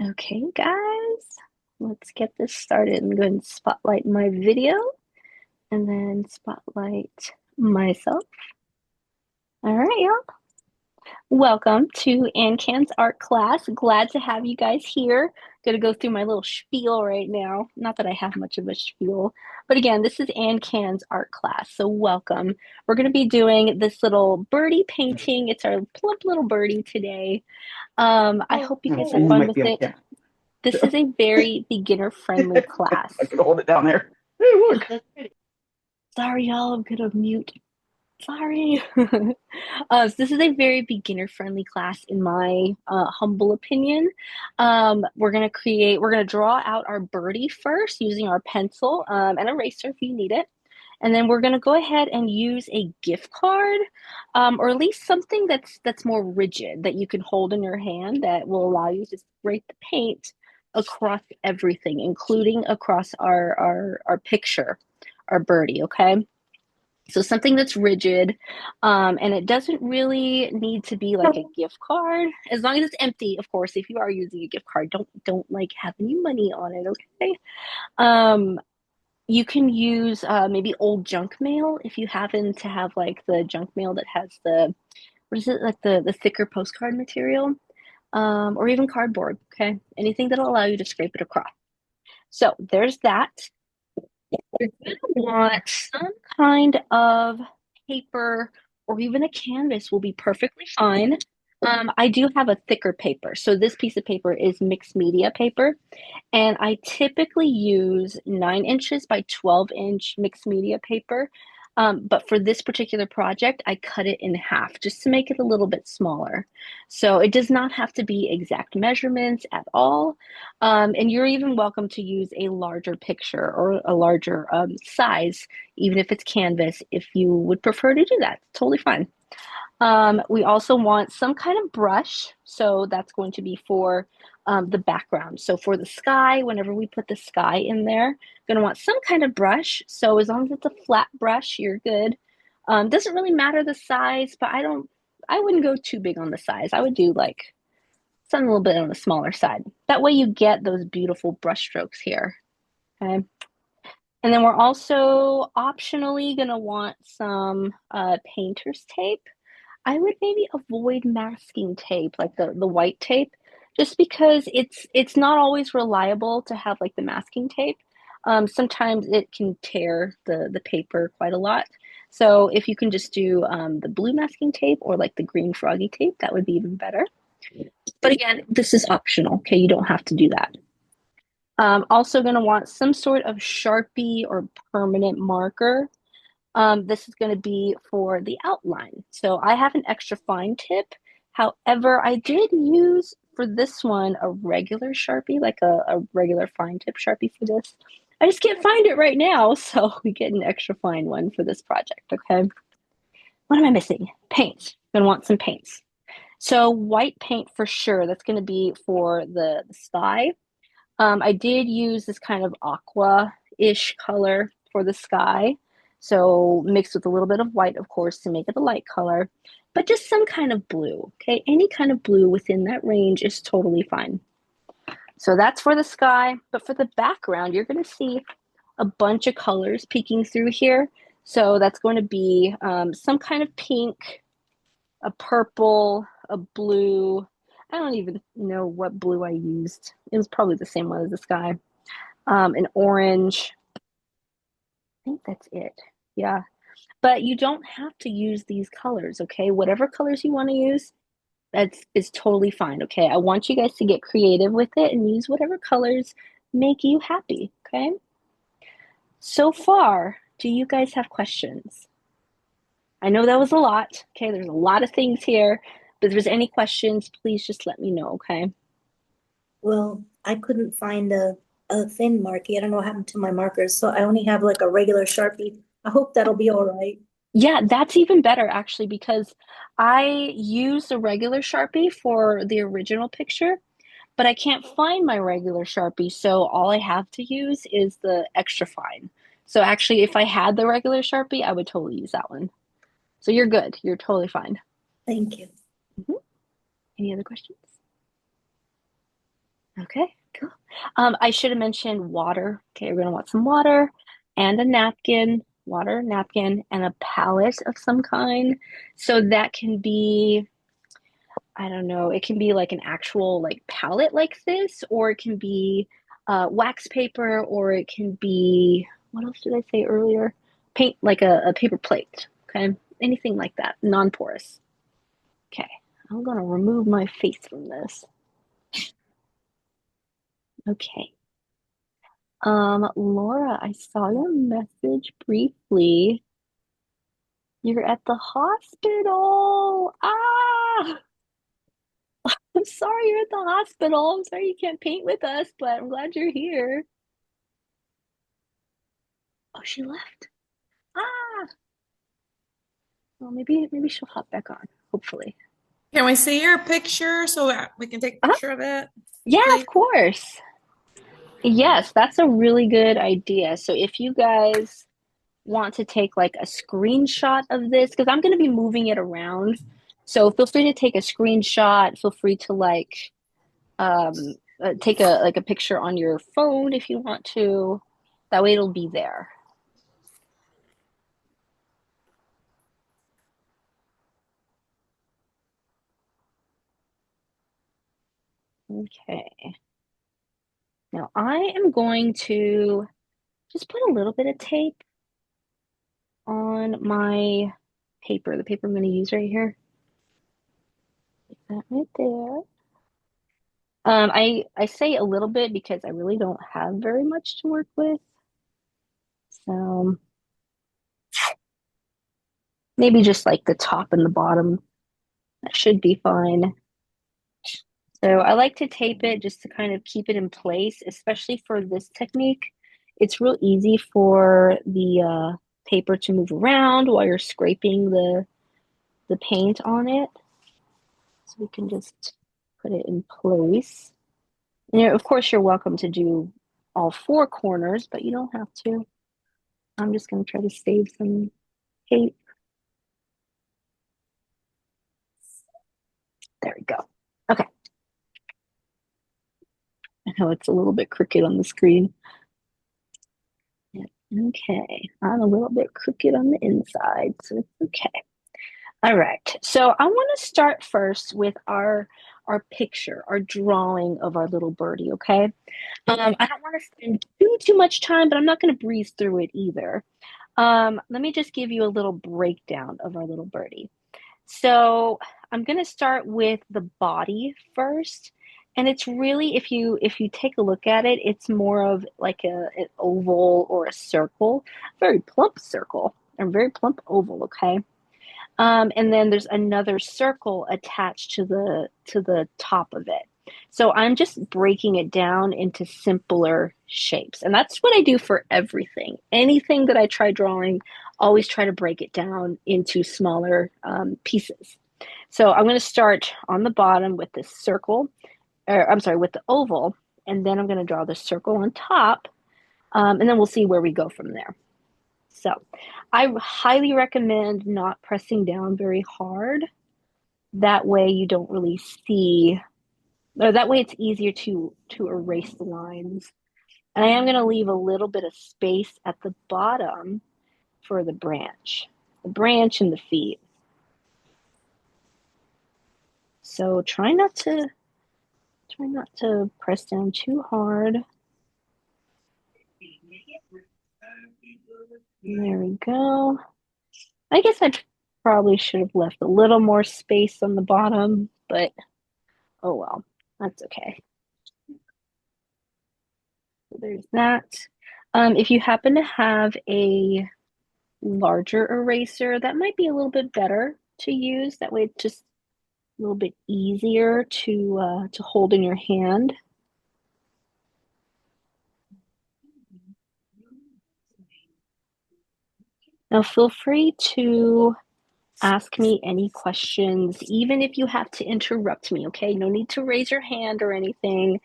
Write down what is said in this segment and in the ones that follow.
Okay, guys, let's get this started. I'm going to spotlight my video and then spotlight myself. All right, y'all. Welcome to AnCan's art class. Glad to have you guys here. Gonna go through my little spiel right now. Not that I have much of a spiel, but again, this is AnCan's art class, so welcome. We're gonna be doing this little birdie painting. It's our plump little birdie today. I hope you guys have Only fun might with be on it. camera. This is a very beginner-friendly I class. could hold it down there. Hey, look. Sorry, y'all, I'm gonna mute. Sorry. So this is a very beginner-friendly class, in my humble opinion. We're gonna draw out our birdie first using our pencil and eraser if you need it. And then we're gonna go ahead and use a gift card, or at least something that's more rigid that you can hold in your hand that will allow you to spray the paint across everything, including across our picture, our birdie, okay? So something that's rigid, and it doesn't really need to be like a gift card, as long as it's empty. Of course, if you are using a gift card, don't like have any money on it. Okay. Um, you can use maybe old junk mail if you happen to have like the junk mail that has the what is it, like the thicker postcard material, or even cardboard. Okay, anything that'll allow you to scrape it across. So there's that. You're going to want some kind of paper or even a canvas will be perfectly fine. I do have a thicker paper. So this piece of paper is mixed media paper. And I typically use 9 inches by 12-inch mixed media paper. But for this particular project, I cut it in half just to make it a little bit smaller. So it does not have to be exact measurements at all. And you're even welcome to use a larger picture or a larger size, even if it's canvas, if you would prefer to do that. Totally fine. We also want some kind of brush. So that's going to be for the background. So for the sky, whenever we put the sky in there, going to want some kind of brush. So as long as it's a flat brush, you're good. Doesn't really matter the size, but I wouldn't go too big on the size. I would do like something a little bit on the smaller side. That way you get those beautiful brush strokes here. Okay. And then we're also optionally going to want some painter's tape. I would maybe avoid masking tape, like the white tape, just because it's not always reliable to have like the masking tape. Sometimes it can tear the paper quite a lot. So if you can just do the blue masking tape or like the green froggy tape, that would be even better. But again, this is optional. Okay, you don't have to do that. Also going to want some sort of Sharpie or permanent marker. This is going to be for the outline. So I have an extra fine tip. However, I did use for this one a regular Sharpie, like a regular fine tip Sharpie for this. I just can't find it right now, so we get an extra fine one for this project, okay? What am I missing? Paint. Gonna want some paints. So white paint for sure. That's gonna be for the sky. I did use this kind of aqua-ish color for the sky. So mixed with a little bit of white, of course, to make it a light color, but just some kind of blue. Okay, any kind of blue within that range is totally fine. So that's for the sky, but for the background, you're going to see a bunch of colors peeking through here. So that's going to be some kind of pink, a purple, a blue. I don't even know what blue I used. It was probably the same one as the sky. An orange. I think that's it. Yeah. But you don't have to use these colors, okay? Whatever colors you want to use, that's is totally fine, okay? I want you guys to get creative with it and use whatever colors make you happy, okay? So far, do you guys have questions? I know that was a lot, okay? There's a lot of things here, but if there's any questions, please just let me know, okay? Well, I couldn't find a thin marquee. I don't know what happened to my markers, so I only have like a regular Sharpie. I hope that'll be all right. Yeah, that's even better actually because I used a regular Sharpie for the original picture, but I can't find my regular Sharpie, so all I have to use is the extra fine. So actually, if I had the regular Sharpie, I would totally use that one. So you're good. You're totally fine. Thank you. Mhm. Any other questions? Okay, cool. I should have mentioned water. Okay, we're gonna want some water and a napkin, water, napkin, and a palette of some kind. So that can be, I don't know, it can be like an actual like palette like this, or it can be wax paper, or it can be, what else did I say earlier? Paint like a paper plate. Okay, anything like that, non-porous. Okay, I'm gonna remove my face from this. Okay. Laura, I saw your message briefly. You're at the hospital. Ah, I'm sorry you're at the hospital. I'm sorry you can't paint with us, but I'm glad you're here. Oh, she left. Ah, well, maybe she'll hop back on, hopefully. Can we see your picture so that we can take a Uh-huh. picture of it, Yeah, of please? course. Yes, that's a really good idea. So if you guys want to take like a screenshot of this, because I'm going to be moving it around. So feel free to take a screenshot. Feel free to like um, take a picture on your phone if you want to. That way it'll be there. Okay. Now I am going to just put a little bit of tape on my paper, the paper I'm going to use right here. Like that right there. I say a little bit because I really don't have very much to work with. So maybe just like the top and the bottom. That should be fine. So I like to tape it just to kind of keep it in place, especially for this technique. It's real easy for the paper to move around while you're scraping the paint on it. So we can just put it in place. And of course, you're welcome to do all four corners, but you don't have to. I'm just going to try to save some tape. There we go. Okay. I know it's a little bit crooked on the screen. Yeah. Okay. I'm a little bit crooked on the inside, so it's okay. All right. So I want to start first with our picture, our drawing of our little birdie, okay? I don't want to spend too much time, but I'm not going to breeze through it either. Let me just give you a little breakdown of our little birdie. So I'm going to start with the body first. And it's really, if you take a look at it, it's more of like an oval or a circle, very plump circle, and very plump oval, okay? And then there's another circle attached to the top of it. So I'm just breaking it down into simpler shapes. And that's what I do for everything. Anything that I try drawing, always try to break it down into smaller pieces. So I'm going to start on the bottom with this circle, or I'm sorry, with the oval, and then I'm going to draw the circle on top, and then we'll see where we go from there. So I highly recommend not pressing down very hard. That way you don't really see, or that way it's easier to erase the lines. And I am going to leave a little bit of space at the bottom for the branch and the feet. So try not to press down too hard. There we go. I guess I probably should have left a little more space on the bottom, but oh well, that's okay. So there's that. If you happen to have a larger eraser, that might be a little bit better to use. That way it's just a little bit easier to hold in your hand. Now feel free to ask me any questions, even if you have to interrupt me, okay? No need to raise your hand or anything.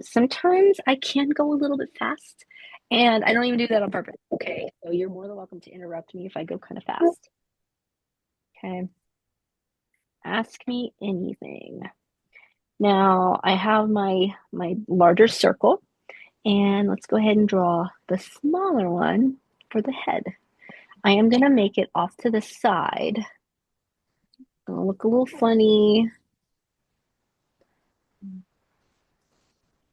Sometimes I can go a little bit fast, and I don't even do that on purpose, okay? So you're more than welcome to interrupt me if I go kind of fast. Okay. Ask me anything. Now I have my larger circle, and let's go ahead and draw the smaller one for the head. I am gonna make it off to the side. Gonna look a little funny.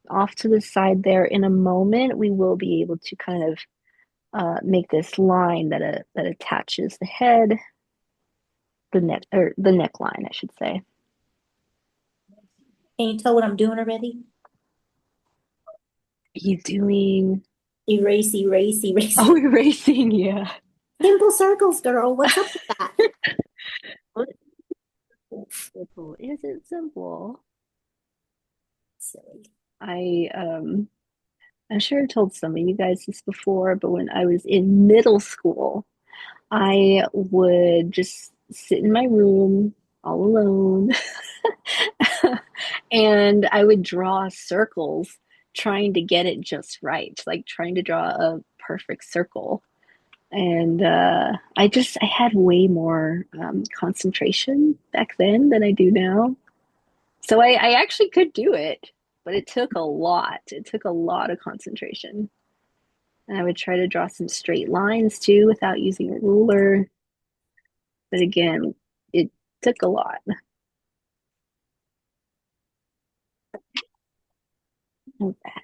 Off to the side there. In a moment, we will be able to kind of make this line that attaches the head, the neck, or the neckline, I should say. Can you tell what I'm doing already? You doing? Erase, erase, erase. Oh, erasing, yeah. Simple circles, girl. What's up with that? Simple. Is it simple? Silly. I'm sure I told some of you guys this before, but when I was in middle school, I would just sit in my room all alone and I would draw circles trying to get it just right, like trying to draw a perfect circle. And I had way more concentration back then than I do now. So I actually could do it, but it took a lot. It took a lot of concentration. And I would try to draw some straight lines too without using a ruler. But again, it took a lot. Of that.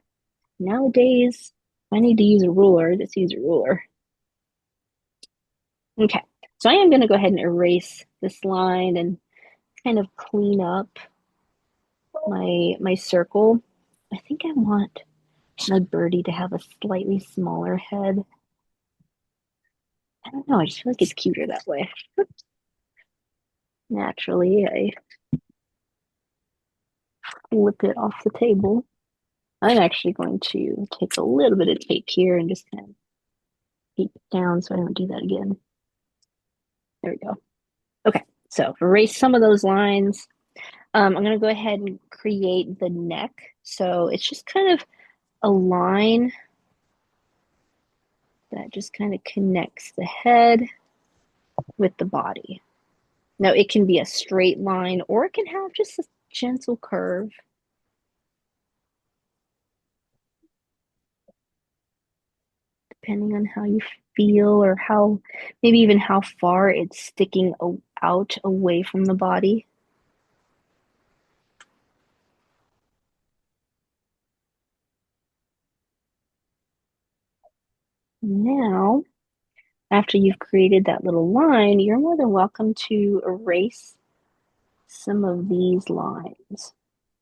Nowadays, if I need to use a ruler, just use a ruler. Okay, so I am going to go ahead and erase this line and kind of clean up my circle. I think I want my birdie to have a slightly smaller head. I don't know, I just feel like it's cuter that way. Naturally, I flip it off the table. I'm actually going to take a little bit of tape here and just kind of keep it down so I don't do that again. There we go. Okay, so erase some of those lines. I'm going to go ahead and create the neck. So it's just kind of a line that just kind of connects the head with the body. Now it can be a straight line or it can have just a gentle curve. Depending on how you feel or how, maybe even how far it's sticking out away from the body. Now, after you've created that little line, you're more than welcome to erase some of these lines,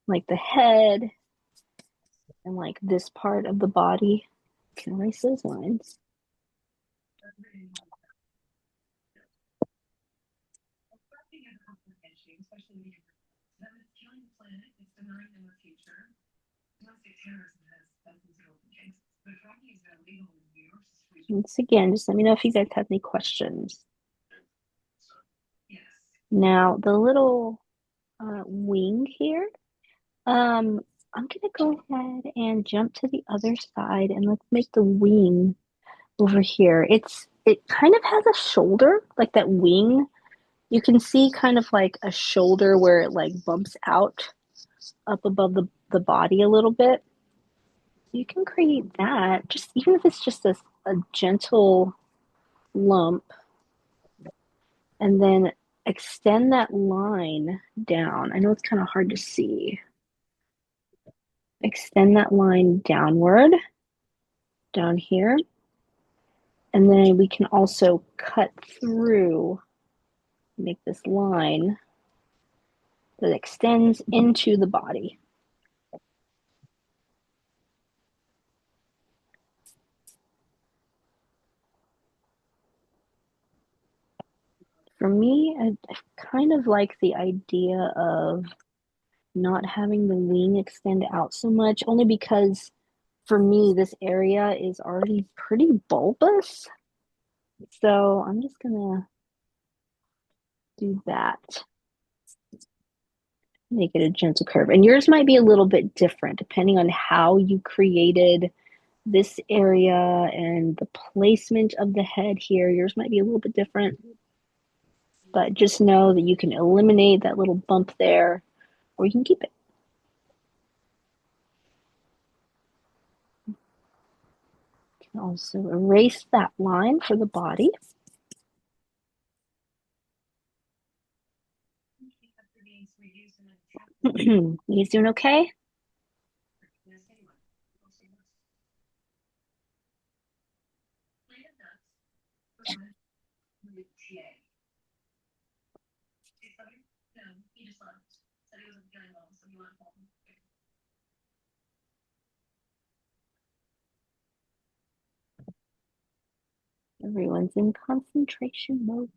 like the head and like this part of the body. You can erase those lines. Once again, just let me know if you guys have any questions. Now, the little wing here, I'm gonna go ahead and jump to the other side and let's make the wing over here. It kind of has a shoulder, like that wing. You can see kind of like a shoulder where it like bumps out up above the body a little bit. You can create that, just even if it's just a gentle lump, and then extend that line down. I know it's kind of hard to see. Extend that line downward, down here. And then we can also cut through, make this line that extends into the body. For me, I kind of like the idea of not having the wing extend out so much, only because for me, this area is already pretty bulbous. So I'm just gonna do that. Make it a gentle curve. And yours might be a little bit different depending on how you created this area and the placement of the head here. Yours might be a little bit different. But just know that you can eliminate that little bump there, or you can keep it. Also erase that line for the body. You guys doing okay? Everyone's in concentration mode.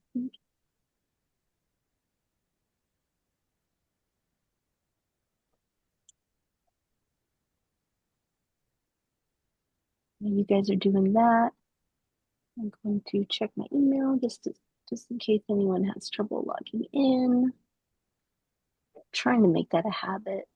You guys are doing that. I'm going to check my email just in case anyone has trouble logging in. I'm trying to make that a habit.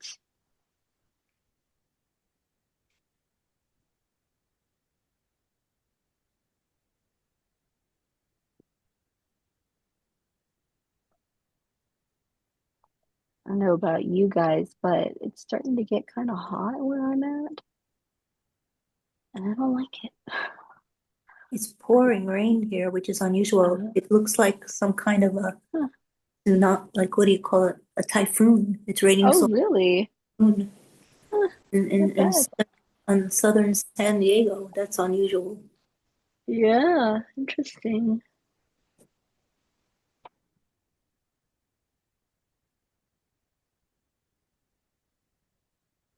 I don't know about you guys, but it's starting to get kind of hot where I'm at, and I don't like it. It's pouring rain here, which is unusual. It looks like some kind of a Huh. not like what do you call it? A typhoon. It's raining Oh, so really? soon Huh, in not bad. on southern San Diego. That's unusual. Yeah, interesting.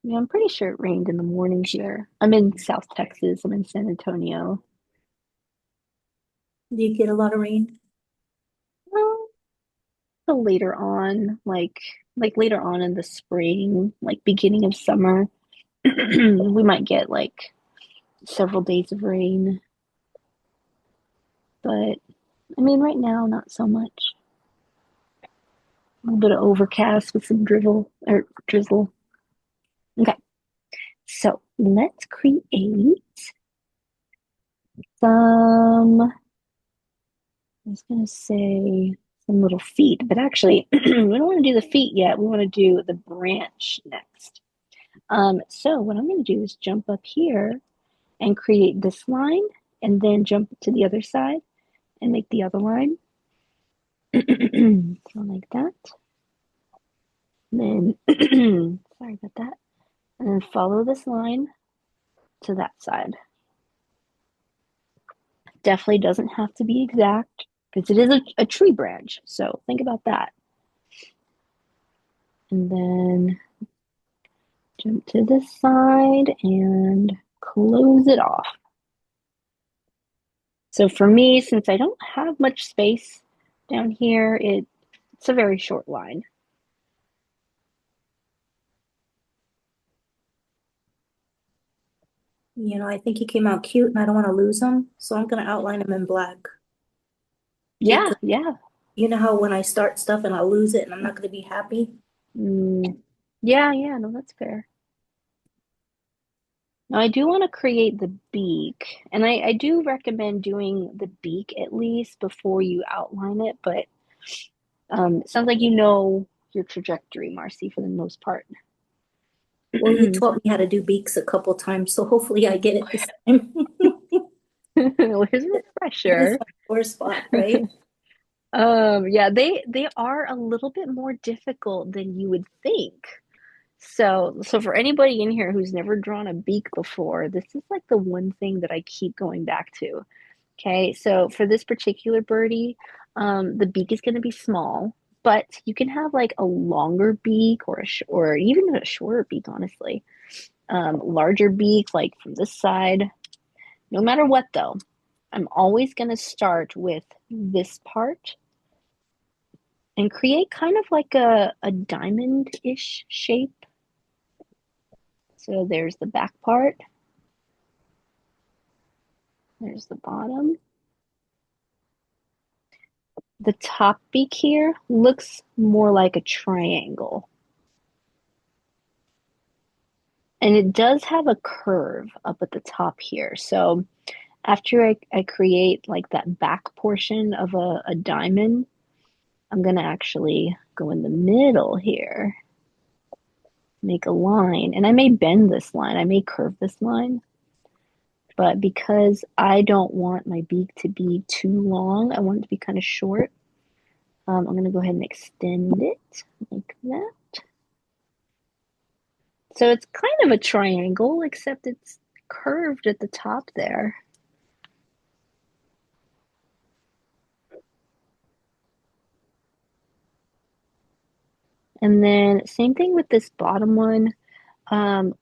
Yeah, I'm pretty sure it rained in the morning here. I'm in South Texas. I'm in San Antonio. Do you get a lot of rain? Well, so later on, like later on in the spring, like beginning of summer, we might get like several days of rain. But I mean, right now, not so much. A little bit of overcast with some drizzle or drizzle. Okay, so let's create some, I was gonna say some little feet, but actually, we don't want to do the feet yet. We want to do the branch next. So what I'm going to do is jump up here and create this line, and then jump to the other side and make the other line. So like that. And then, sorry about that. And then follow this line to that side. Definitely doesn't have to be exact because it is a tree branch. So think about that. And then jump to this side and close it off. So for me, since I don't have much space down here, it's a very short line. You know, I think he came out cute and I don't want to lose him, so I'm gonna outline him in black. Yeah, Because yeah. you know how when I start stuff and I lose it and I'm not gonna be happy? Mm, yeah, yeah, no, that's fair. Now I do want to create the beak, and I do recommend doing the beak at least before you outline it, but it sounds like you know your trajectory, Marcy, for the most part. Well, you taught me how to do beaks a couple times, so hopefully I get it this time. Here's a That's refresher. my sore spot, right? Yeah, they are a little bit more difficult than you would think. So for anybody in here who's never drawn a beak before, this is like the one thing that I keep going back to. Okay, so for this particular birdie, the beak is going to be small, but you can have like a longer beak or even a shorter beak, honestly. Larger beak, like from this side. No matter what, though, I'm always going to start with this part and create kind of like a diamond-ish shape. So there's the back part. There's the bottom. The top beak here looks more like a triangle. And it does have a curve up at the top here. So after I create like that back portion of a diamond, I'm going to actually go in the middle here, make a line. And I may bend this line. I may curve this line But because I don't want my beak to be too long, I want it to be kind of short. I'm going to go ahead and extend it like that. So it's kind of a triangle, except it's curved at the top there. And then same thing with this bottom one.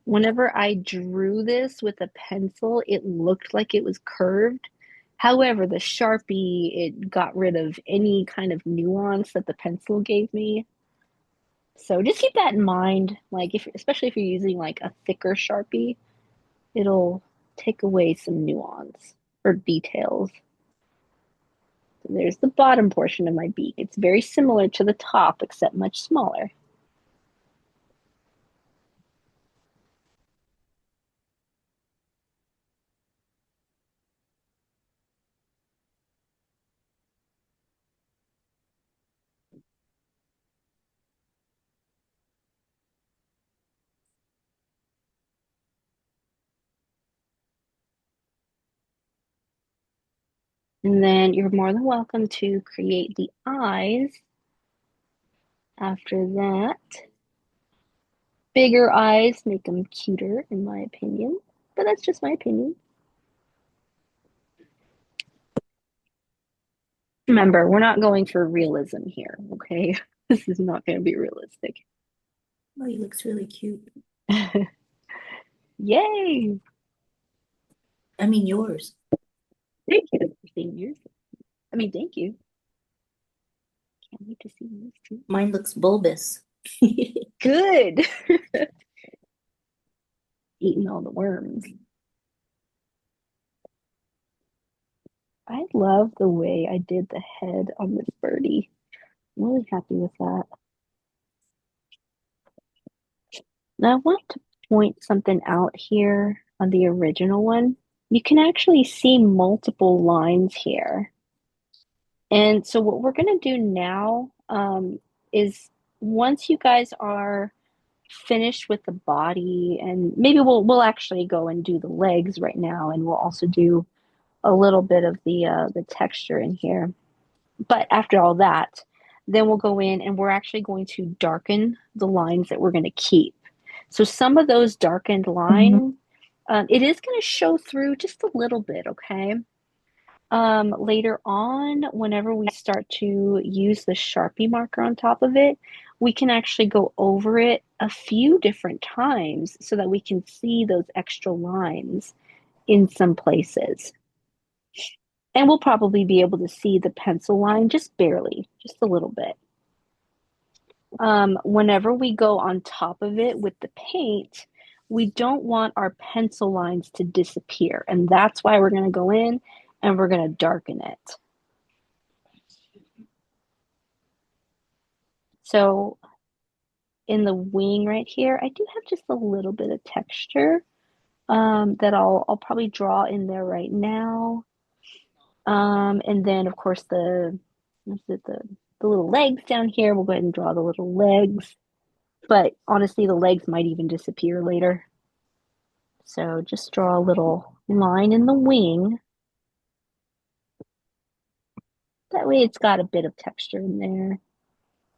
Whenever I drew this with a pencil, it looked like it was curved. However, the Sharpie, it got rid of any kind of nuance that the pencil gave me. So just keep that in mind. Like especially if you're using like a thicker Sharpie, it'll take away some nuance or details. So there's the bottom portion of my beak. It's very similar to the top, except much smaller. And then you're more than welcome to create the eyes after that. Bigger eyes make them cuter, in my opinion, but that's just my opinion. Remember, we're not going for realism here, okay? This is not going to be realistic. Oh, he looks really cute. Yay! I mean, yours. Thank you for seeing yours. I mean, thank you. Can't wait to see yours too. Mine looks bulbous. Good. Eating all the worms. I love the way I did the head on this birdie. I'm really happy with that. Now I want to point something out here on the original one. You can actually see multiple lines here. And so what we're going to do now is once you guys are finished with the body, and maybe we'll actually go and do the legs right now, and we'll also do a little bit of the texture in here. But after all that, then we'll go in and we're actually going to darken the lines that we're going to keep. So some of those darkened lines, it is going to show through just a little bit, okay? Later on, whenever we start to use the Sharpie marker on top of it, we can actually go over it a few different times so that we can see those extra lines in some places. And we'll probably be able to see the pencil line just barely, just a little bit. Whenever we go on top of it with the paint, we don't want our pencil lines to disappear. And that's why we're going to go in and we're going to darken it. So in the wing right here, I do have just a little bit of texture that I'll probably draw in there right now. And then of course the little legs down here, we'll go ahead and draw the little legs. But honestly, the legs might even disappear later. So just draw a little line in the wing. That way it's got a bit of texture in there.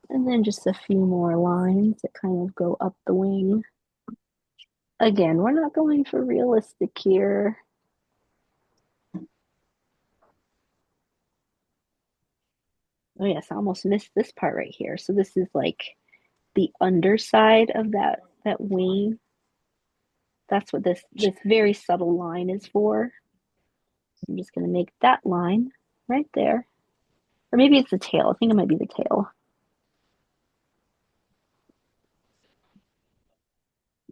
And then just a few more lines that kind of go up the wing. Again, we're not going for realistic here. Oh yes, I almost missed this part right here. So this is like the underside of that wing. That's what this very subtle line is for. I'm just going to make that line right there. Or maybe it's the tail. I think it might be the tail.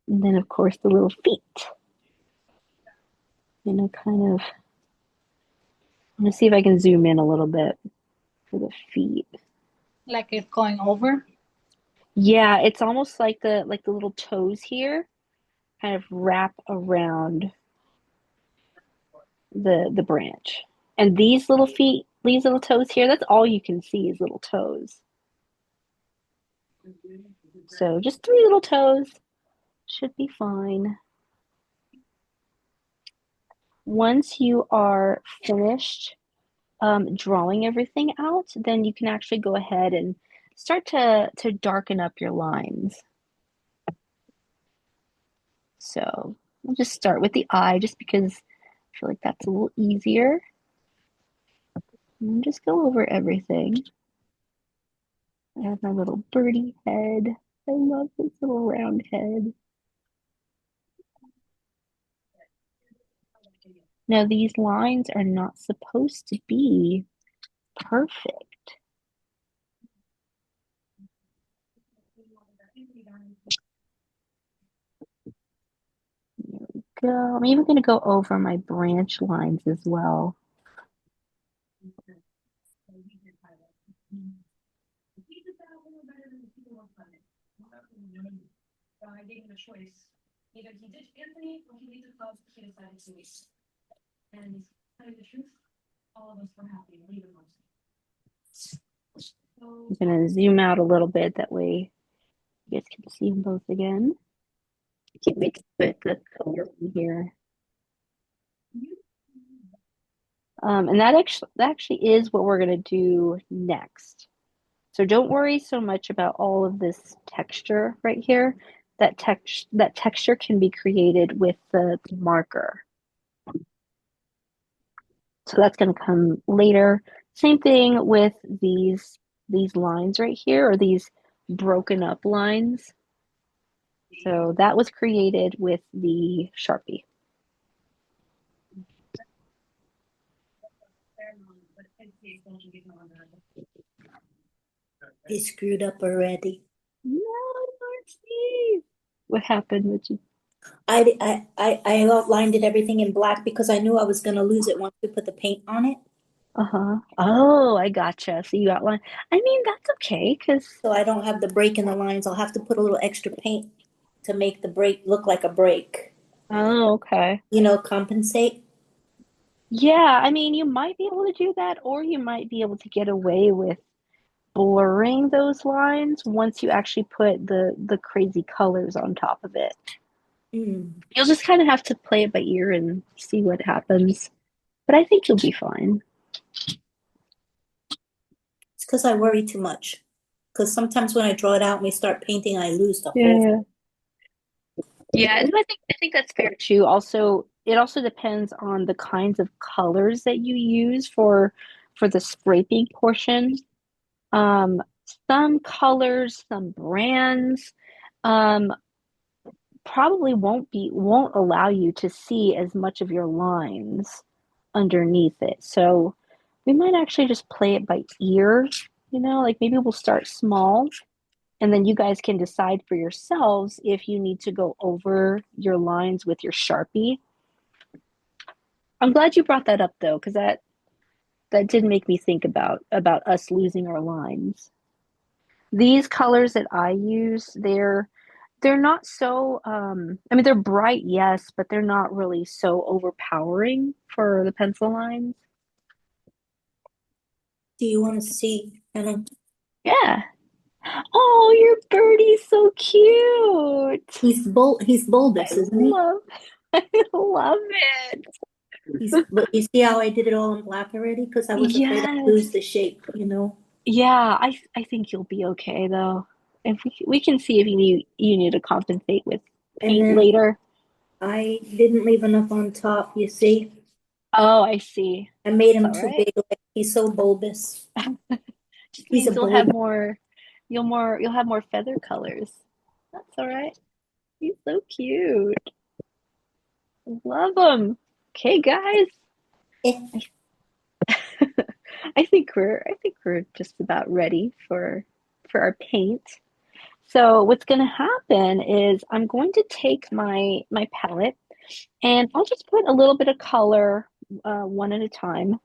And then, of course, the little feet. You know, kind of. I'm going to see if I can zoom in a little bit for the feet. Like it's going over? Yeah, it's almost like the little toes here kind of wrap around the branch. And these little feet, these little toes here, that's all you can see is little toes. So just 3 little toes should be fine. Once you are finished drawing everything out, then you can actually go ahead and start to darken up your lines. So we'll just start with the eye just because I feel like that's a little easier. And just go over everything. I have my little birdie head. I love this little round head. Now these lines are not supposed to be perfect. There we go. I'm even going to go over my branch lines as well. I gave him a choice. Either he ditched Anthony or he needs a club, he decided to leave. And telling the truth, all of us were happy to leave him. I'm going to zoom out a little bit, that way you guys can see them both again. Can't wait to put the color in here. And that actually is what we're going to do next. So don't worry so much about all of this texture right here. That texture can be created with the marker. So that's going to come later. Same thing with these lines right here, or these broken up lines. So that was created with the Sharpie. He screwed up already. No, Marcy. What happened? With you? I outlined it everything in black because I knew I was gonna lose it once we put the paint on it. Uh-huh. Oh, I gotcha. So you outline. I mean, that's okay, because So I don't have the break in the lines. I'll have to put a little extra paint to make the break look like a break. oh, okay. You know, compensate. Yeah, I mean, you might be able to do that, or you might be able to get away with blurring those lines once you actually put the crazy colors on top of it. Mm. You'll just kind of have to play it by ear and see what happens. But I think you'll be fine. It's because I worry too much. Because sometimes when I draw it out and we start painting, I lose the whole. Yeah. Yeah, and I think that's fair too. Also, it also depends on the kinds of colors that you use for the spray paint portion. Um, some colors, some brands, um, probably won't allow you to see as much of your lines underneath it. So we might actually just play it by ear, like maybe we'll start small and then you guys can decide for yourselves if you need to go over your lines with your Sharpie. I'm glad you brought that up though, because that did make me think about us losing our lines. These colors that I use, they're not so I mean they're bright, yes, but they're not really so overpowering for the pencil lines. Do you want to see? And Yeah. Oh, your birdie's so cute. he's I bulbous, isn't he? love I love it. But you see how I did it all in black already? Because I was afraid I'd Yes. lose the shape, you know? Yeah, I think you'll be okay though. If we can see if you need to compensate with And paint then later. I didn't leave enough on top, you see? Oh, I see. I made It's him all too right. big. Like, he's so bulbous. Just He's a means bulb. you'll have more feather colors. That's all right. He's so cute. Love him. Okay, guys. Eh, I think we're just about ready for our paint. So what's going to happen is I'm going to take my palette and I'll just put a little bit of color one at a time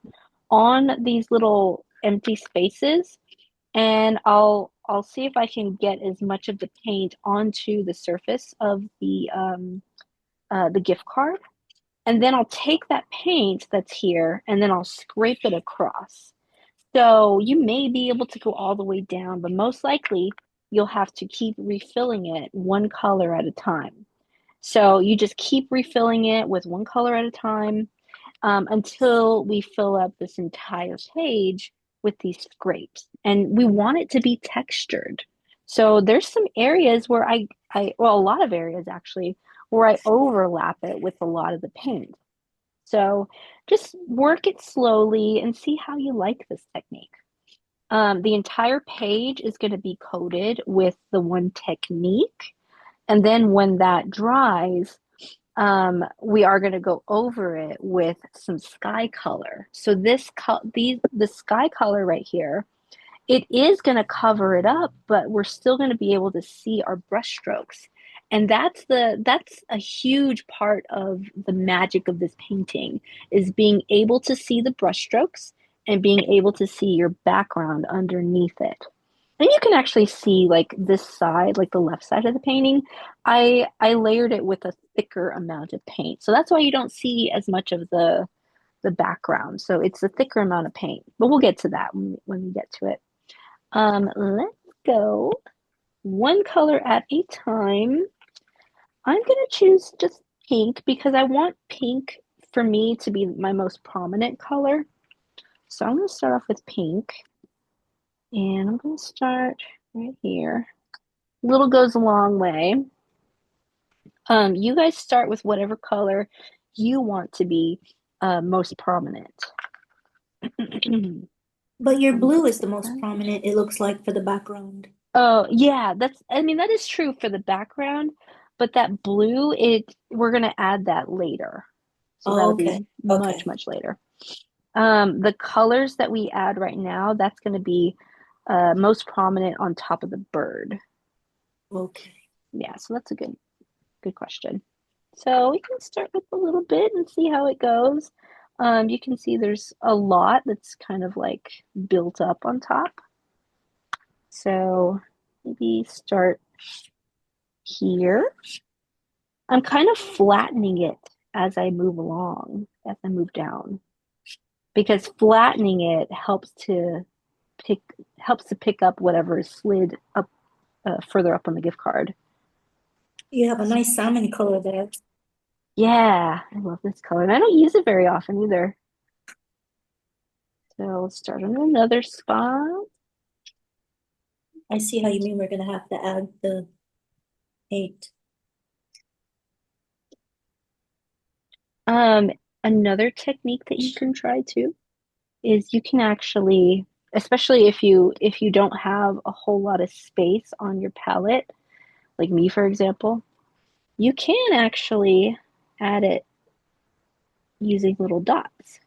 on these little empty spaces, and I'll see if I can get as much of the paint onto the surface of the gift card, and then I'll take that paint that's here and then I'll scrape it across. So you may be able to go all the way down, but most likely you'll have to keep refilling it one color at a time. So you just keep refilling it with one color at a time. until we fill up this entire page with these scrapes. And we want it to be textured. So there's some areas where well, a lot of areas actually, where I overlap it with a lot of the paint. So just work it slowly and see how you like this technique. The entire page is going to be coated with the one technique. And then when that dries, we are going to go over it with some sky color. So the sky color right here, it is going to cover it up, but we're still going to be able to see our brush strokes. And that's a huge part of the magic of this painting, is being able to see the brush strokes and being able to see your background underneath it. And you can actually see like this side, like the left side of the painting. I layered it with a thicker amount of paint. So that's why you don't see as much of the background. So it's a thicker amount of paint. But we'll get to that when we get to it. Let's go one color at a time. I'm gonna choose just pink because I want pink for me to be my most prominent color. So I'm gonna start off with pink. And I'm going to start right here. Little goes a long way. You guys start with whatever color you want to be most prominent. But your blue is the most prominent, it looks like, for the background. Oh, yeah, I mean, that is true for the background, but that blue, we're going to add that later. So Oh, that'll okay. be much, much later. The colors that we add right now, that's going to be most prominent on top of the bird. Okay. Yeah, so that's a good question. So we can start with a little bit and see how it goes. You can see there's a lot that's kind of like built up on top. So maybe start here. I'm kind of flattening it as I move along, as I move down, because flattening it helps to pick up whatever is slid up further up on the gift card. You have a nice salmon color there. Yeah, I love this color. And I don't use it very often either. So let's start on another spot. I see how you mean we're gonna have to add the paint. Another technique that you can try too is you can actually, especially if you don't have a whole lot of space on your palette, like me for example, you can actually add it using little dots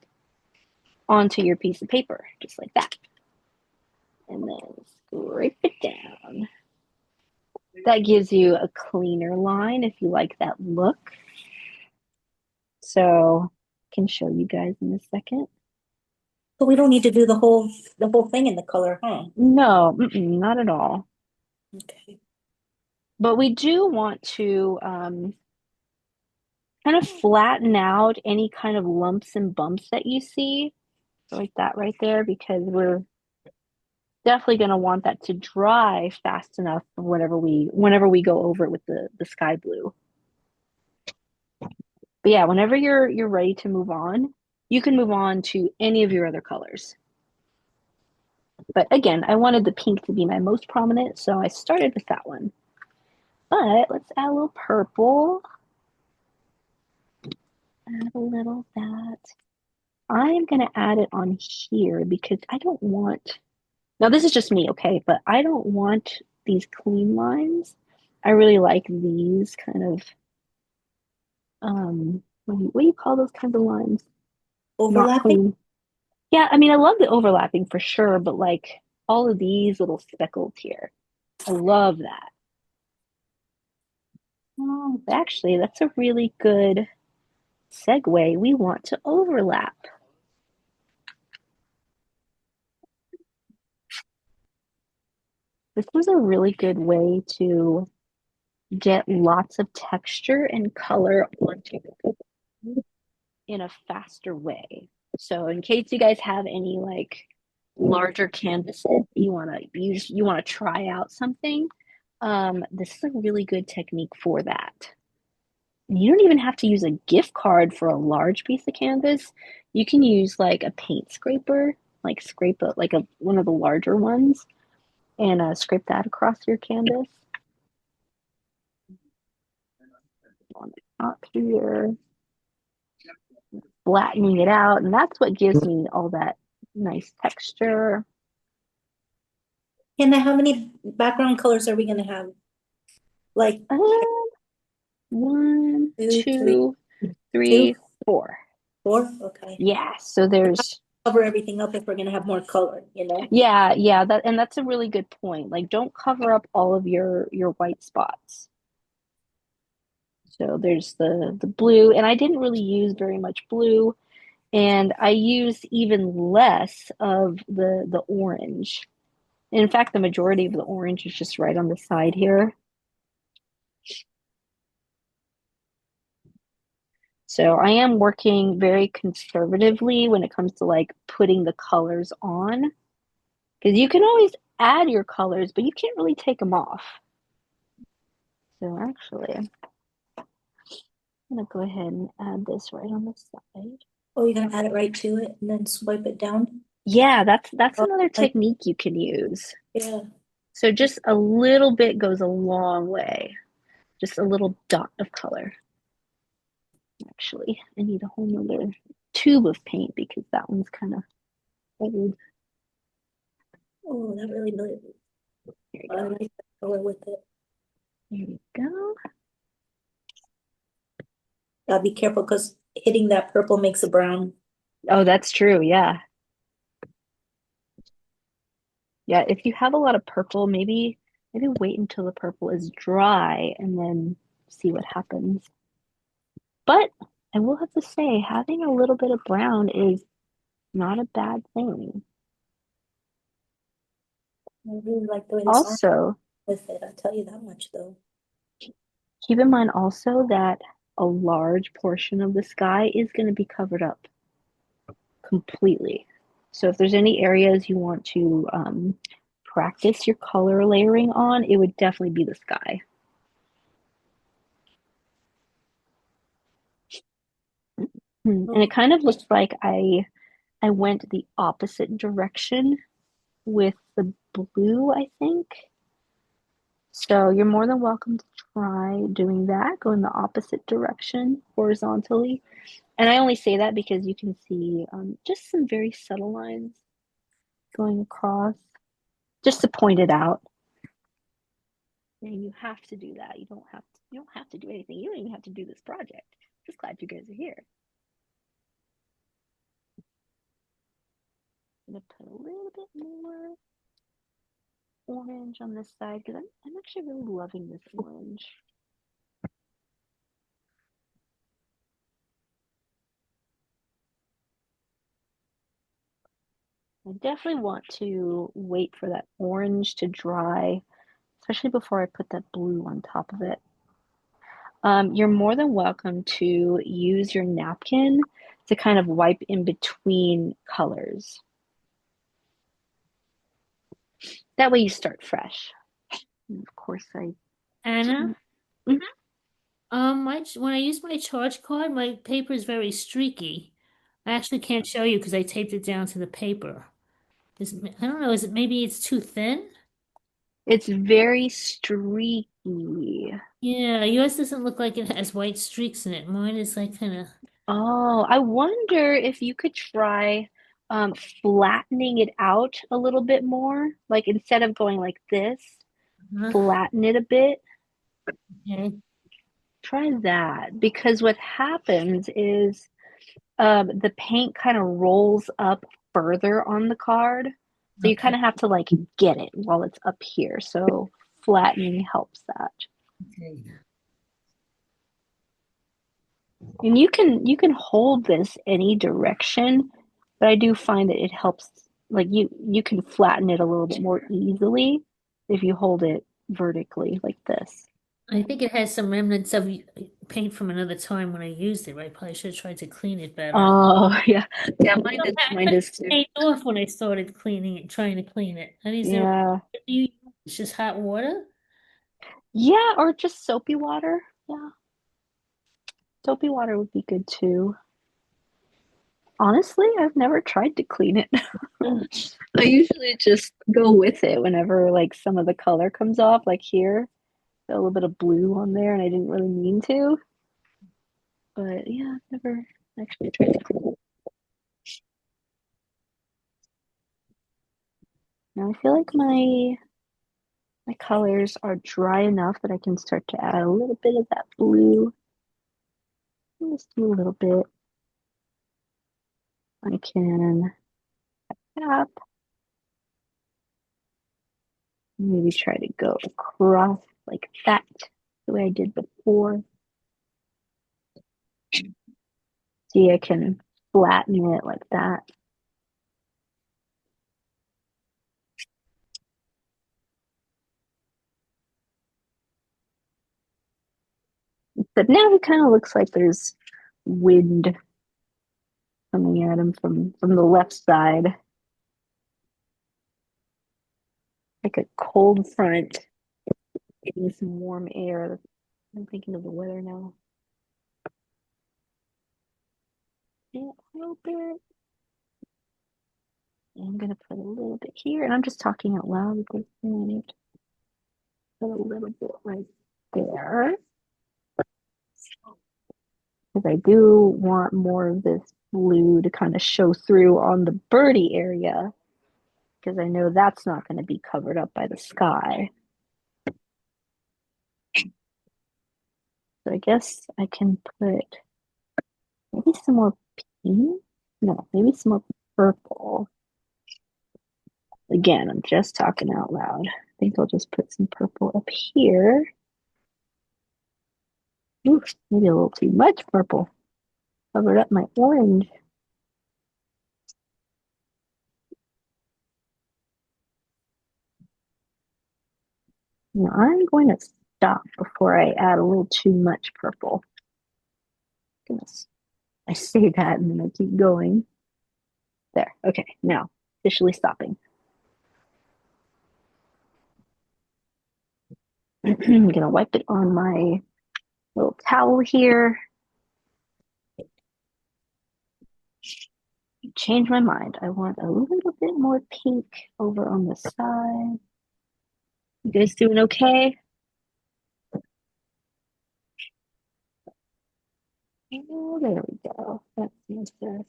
onto your piece of paper, just like that. And then scrape it down. That gives you a cleaner line if you like that look. So I can show you guys in a second. But we don't need to do the whole thing in the color, huh? No, not at all. Okay. But we do want to kind of flatten out any kind of lumps and bumps that you see, like that right there, because we're definitely going to want that to dry fast enough whenever we go over it with the sky blue. But yeah, whenever you're ready to move on, you can move on to any of your other colors. But again, I wanted the pink to be my most prominent, so I started with that one. But let's add a little purple. Add a little of that. I'm going to add it on here because I don't want, now this is just me, okay, but I don't want these clean lines. I really like these kind of, what do you call those kinds of lines? Not Overlapping? clean. Yeah, I mean, I love the overlapping for sure, but like all of these little speckles here, I love that. Oh, actually, that's a really good segue. We want to overlap. This was a really good way to get lots of texture and color onto in a faster way. So in case you guys have any like larger canvases you want to try out something, this is a really good technique for that. You don't even have to use a gift card for a large piece of canvas. You can use like a paint scraper, like scrape a like a one of the larger ones, and scrape that across your canvas on the top here, flattening it out, and that's what gives me all that nice texture. And how many background colors are we gonna have? Like One, two, three, two, two, three, four. four? Okay. Yeah, so there's Cover everything up if we're gonna have more color, you know? yeah, that's a really good point. Like don't cover up all of your white spots. So there's the blue, and I didn't really use very much blue, and I used even less of the orange. In fact, the majority of the orange is just right on the side here. So I am working very conservatively when it comes to like putting the colors on, because you can always add your colors, but you can't really take them off. So actually, I'm gonna go ahead and add this right on the side. Oh, you're gonna add it right to it and then swipe it down? Yeah, that's Oh, another technique you can use. yeah. So just a little bit goes a long way. Just a little dot of color. Actually, I need a whole nother tube of paint because that one's kind of old. Oh, that really, Here you I go. like that color with it. There you go. Gotta be careful because hitting that purple makes a brown. Oh, that's true. Yeah. Yeah, if you have a lot of purple, maybe wait until the purple is dry and then see what happens. But I will have to say, having a little bit of brown is not a bad thing. I really like the way this orange Also, with it. I'll tell you that much though. keep in mind also that a large portion of the sky is going to be covered up completely. So if there's any areas you want to practice your color layering on, it would definitely be the sky. And it kind of looks like I went the opposite direction with the blue, I think. So you're more than welcome to try doing that, go in the opposite direction horizontally. And I only say that because you can see just some very subtle lines going across, just to point it out. And you have to do that. You don't have to do anything. You don't even have to do this project. Just glad you guys are here. I'm gonna put a little bit more orange on this side because I'm actually really loving this orange. I definitely want to wait for that orange to dry, especially before I put that blue on top of it. You're more than welcome to use your napkin to kind of wipe in between colors. That way you start fresh. And of course, Anna, Mhm. when I use my charge card, my paper is very streaky. I actually can't show you because I taped it down to the paper. I don't know, maybe it's too thin? It's very streaky. Yeah, yours doesn't look like it has white streaks in it. Mine is like kind of, Oh, I wonder if you could try flattening it out a little bit more. Like instead of going like this, flatten it a bit. okay. Try that because what happens is the paint kind of rolls up further on the card. So you kind Okay. of have to like get it while it's up here. So flattening helps that. Okay. And you can hold this any direction, but I do find that it helps like you can flatten it a little bit more easily if you hold it vertically like this. I think it has some remnants of paint from another time when I used it. I probably should have tried to clean it better. Oh yeah. Yeah, I mine took is the too. paint off when I started cleaning it, trying to clean it. And is there, Yeah. do you use just hot water? Yeah, or just soapy water. Yeah. Soapy water would be good too. Honestly, I've never tried to clean it. I usually just go with it whenever like some of the color comes off, like here, a little bit of blue on there, and I didn't really mean to. But yeah, I've never actually tried to clean it. Now I feel like my colors are dry enough that I can start to add a little bit of that blue. Just do a little bit. I can tap. Maybe try to go across like that, the way I did before. See, I can flatten it like that. But now it kind of looks like there's wind coming at him from the left side. Like a cold front getting some warm air. I'm thinking of the weather now. Can't help it. I'm gonna put a little bit here, and I'm just talking out loud because I need to put a little bit right there. Because I do want more of this blue to kind of show through on the birdie area, because I know that's not going to be covered up by the sky. So I guess I can put maybe some more pink. No, maybe some more purple. Again, I'm just talking out loud. I think I'll just put some purple up here. Ooh, maybe a little too much purple. Covered up my orange. Now I'm going to stop before I add a little too much purple. Goodness. I say that and then I keep going. There. Okay, now officially stopping. I'm gonna wipe it on my little towel here. Change my mind. I want a little bit more pink over on the side. You guys doing okay? Oh, there we go. That's nicer.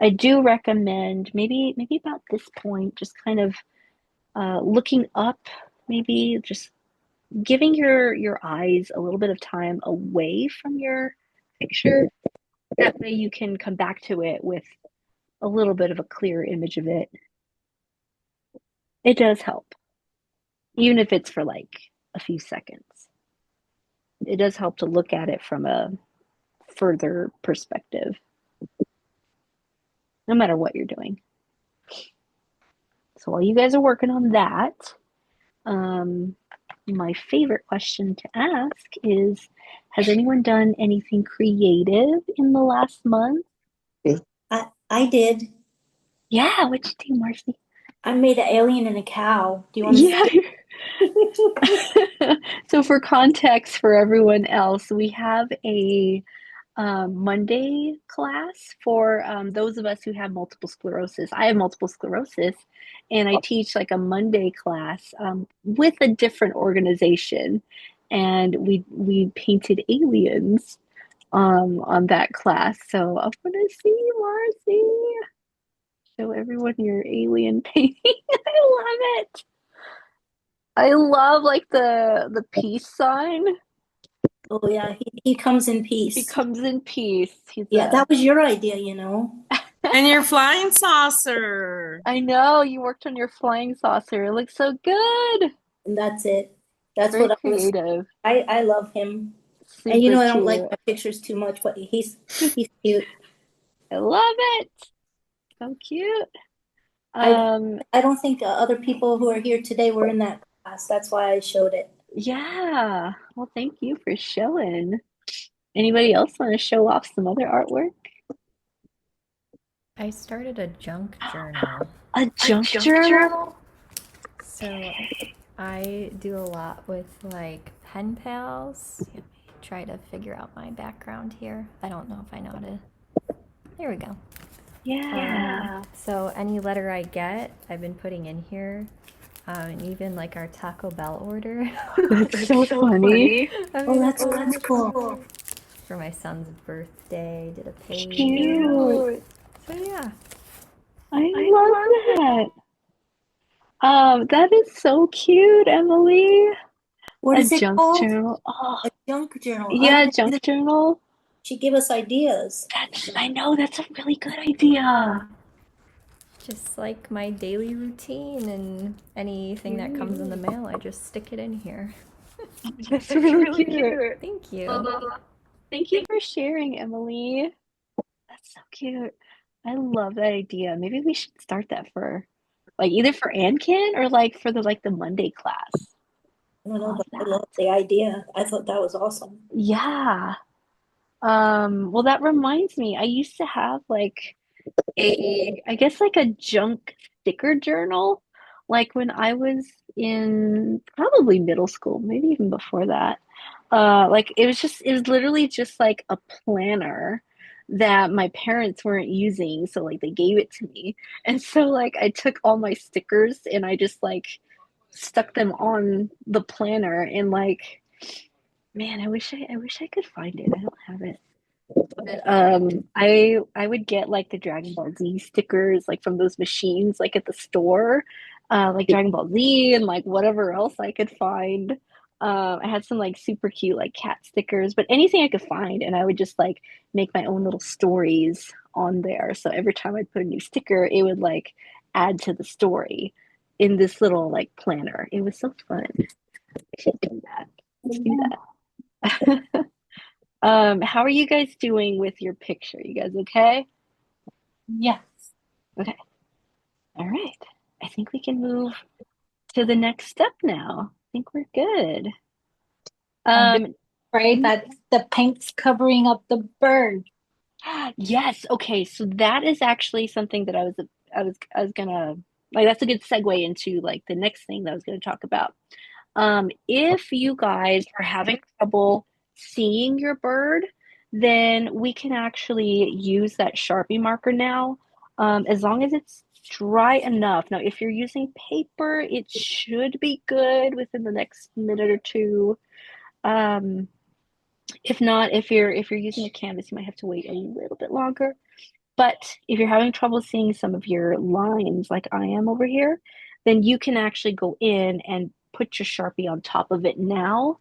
I do recommend maybe about this point, just kind of looking up, maybe just giving your eyes a little bit of time away from your picture. That way you can come back to it with a little bit of a clearer image of it. It does help, even if it's for like a few seconds. It does help to look at it from a further perspective, no matter what you're doing. So while you guys are working on that, my favorite question to ask is, has anyone done anything creative in the last month? I did. Yeah, what'd you do, Marcy? I made an alien and a cow. Do you want to Yeah. see? So for context for everyone else, we have a Monday class for those of us who have multiple sclerosis. I have multiple sclerosis, and I teach like a Monday class with a different organization, and we painted aliens on that class. So I want to see Marcy. Show everyone your alien painting. I love it. I love like the peace sign. Oh yeah, he comes in peace. He comes in peace. Yeah, that was your idea, you know. And your flying saucer. I know you worked on your flying saucer. It looks so good. And that's it. That's Very what I was. creative. I love him. Super And you know I don't cute. like my pictures too much, but he's cute. I love it. So cute. I don't think other people who are here today were in that class. That's why I showed it. Yeah. Well, thank you for showing. Anybody else want to show off some other artwork? I started a junk journal. A junk journal? So I do a lot with like pen pals. Let me try to figure out my background here. I don't know if I know how to. There we go. Yeah. So any letter I get, I've been putting in here. And even like our Taco Bell order. That's so funny. I Oh, mean, that's cool. for my son's birthday, did a page. Cute. So yeah. I love that. That is so cute, Emily. What A is it junk called? journal. Oh, A junk journal. I yeah, like that. junk journal. She give us ideas. I know, that's a really good idea. Just like my daily routine and anything that comes in the mail, I just stick it in here. That's really cute. Thank you. Thank you for sharing, Emily. That's so cute. I love that idea. Maybe we should start that for like either for AnCan or like for the Monday class. I don't know, Love but I that. love the idea. I thought that was awesome. Yeah. Well, that reminds me, I used to have like I guess like a junk sticker journal, like when I was in probably middle school, maybe even before that. Like it was literally just like a planner that my parents weren't using, so like they gave it to me. And so like I took all my stickers and I just like stuck them on the planner and like man, I wish I could find it. I don't have it. But I would get like the Dragon Ball Z stickers like from those machines like at the store, like Dragon Ball Z and like whatever else I could find. I had some like super cute like cat stickers, but anything I could find, and I would just like make my own little stories on there. So every time I put a new sticker, it would like add to the story in this little like planner. It was so fun. I should do that. Let's do that. How are you guys doing with your picture? You guys okay? Yes. Okay. All right. I think we can move to the next step now. I think we're good. I'm just Um, afraid that the paint's covering up the bird. yes, okay. So that is actually something that I was gonna like that's a good segue into like the next thing that I was gonna talk about. If you guys are having trouble seeing your bird, then we can actually use that Sharpie marker now, as long as it's dry enough. Now, if you're using paper, it should be good within the next minute or two. Um, if not, if you're using a canvas, you might have to wait a little bit longer. But if you're having trouble seeing some of your lines like I am over here, then you can actually go in and put your Sharpie on top of it now.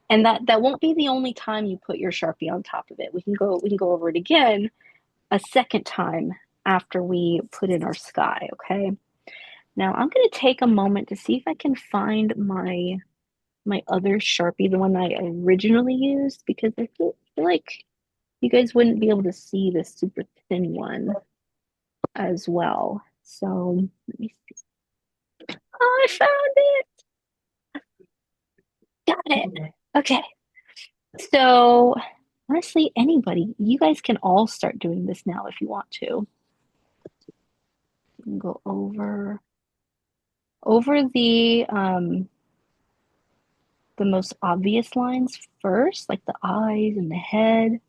And that won't be the only time you put your Sharpie on top of it. We can go over it again a second time after we put in our sky, okay? Now I'm going to take a moment to see if I can find my other Sharpie, the one I originally used, because I feel like you guys wouldn't be able to see this super thin one as well. So let me see. Oh, I found it. Got it. Okay. So honestly, anybody, you guys can all start doing this now if you want to. You can go over the most obvious lines first, like the eyes and the head.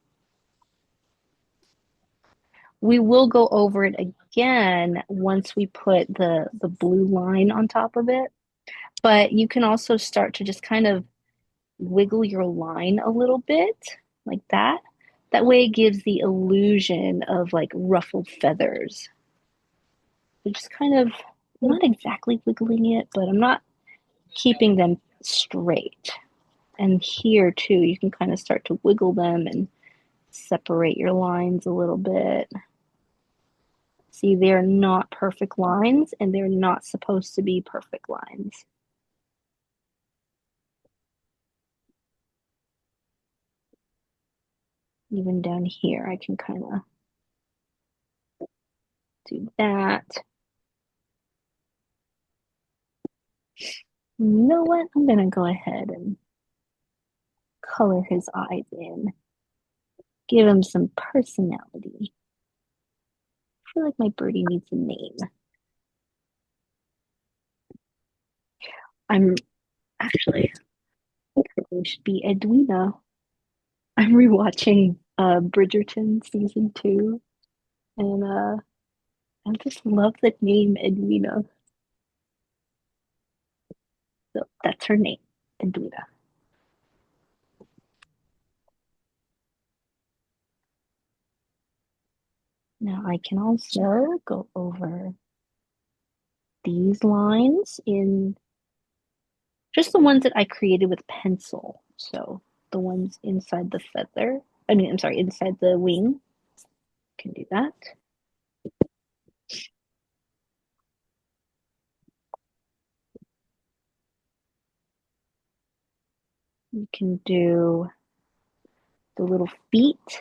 We will go over it again once we put the blue line on top of it. But you can also start to just kind of wiggle your line a little bit like that. That way it gives the illusion of like ruffled feathers. So just kind of not exactly wiggling it, but I'm not keeping them straight. And here too, you can kind of start to wiggle them and separate your lines a little bit. See, they're not perfect lines and they're not supposed to be perfect lines. Even down here, I can kind of do that. You know what? I'm gonna go ahead and color his eyes in. Give him some personality. I feel like my birdie needs a name. Actually, I think her name should be Edwina. I'm rewatching Bridgerton season 2, and I just love the name Edwina. So that's her name, Edwina. Now I can also go over these lines in just the ones that I created with pencil. So the ones inside the feather, I'm sorry, inside the wing, can do that. You can do the little feet.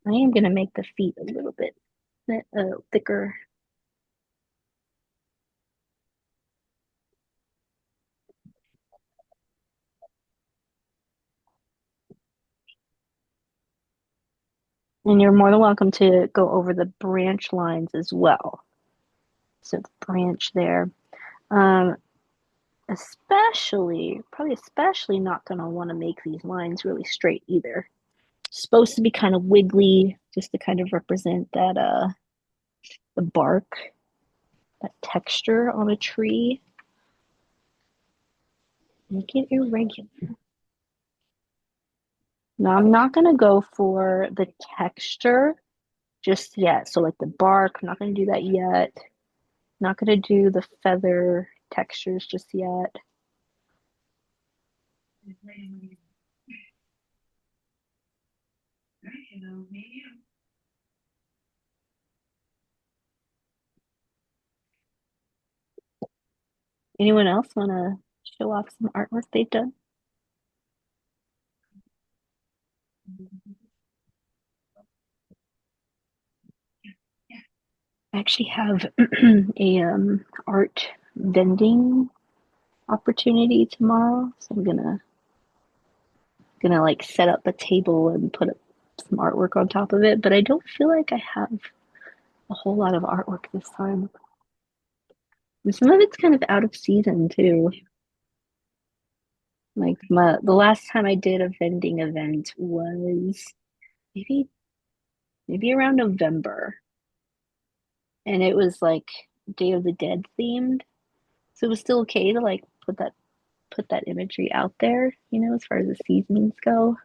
I am going to make the feet a little bit thicker. And you're more than welcome to go over the branch lines as well. So the branch there. Probably especially not going to want to make these lines really straight either. It's supposed to be kind of wiggly, just to kind of represent that the bark, that texture on a tree. Make it irregular. Now I'm not going to go for the texture just yet. So like the bark, I'm not going to do that yet. Not going to do the feather textures just yet. Anyone else want to show off some artwork they've done? I actually have a art vending opportunity tomorrow, so I'm gonna like set up a table and put some artwork on top of it. But I don't feel like I have a whole lot of artwork this time. And some of it's kind of out of season too. Like the last time I did a vending event was maybe around November, and it was like Day of the Dead themed. So it was still okay to like put that imagery out there, as far as the seasons go.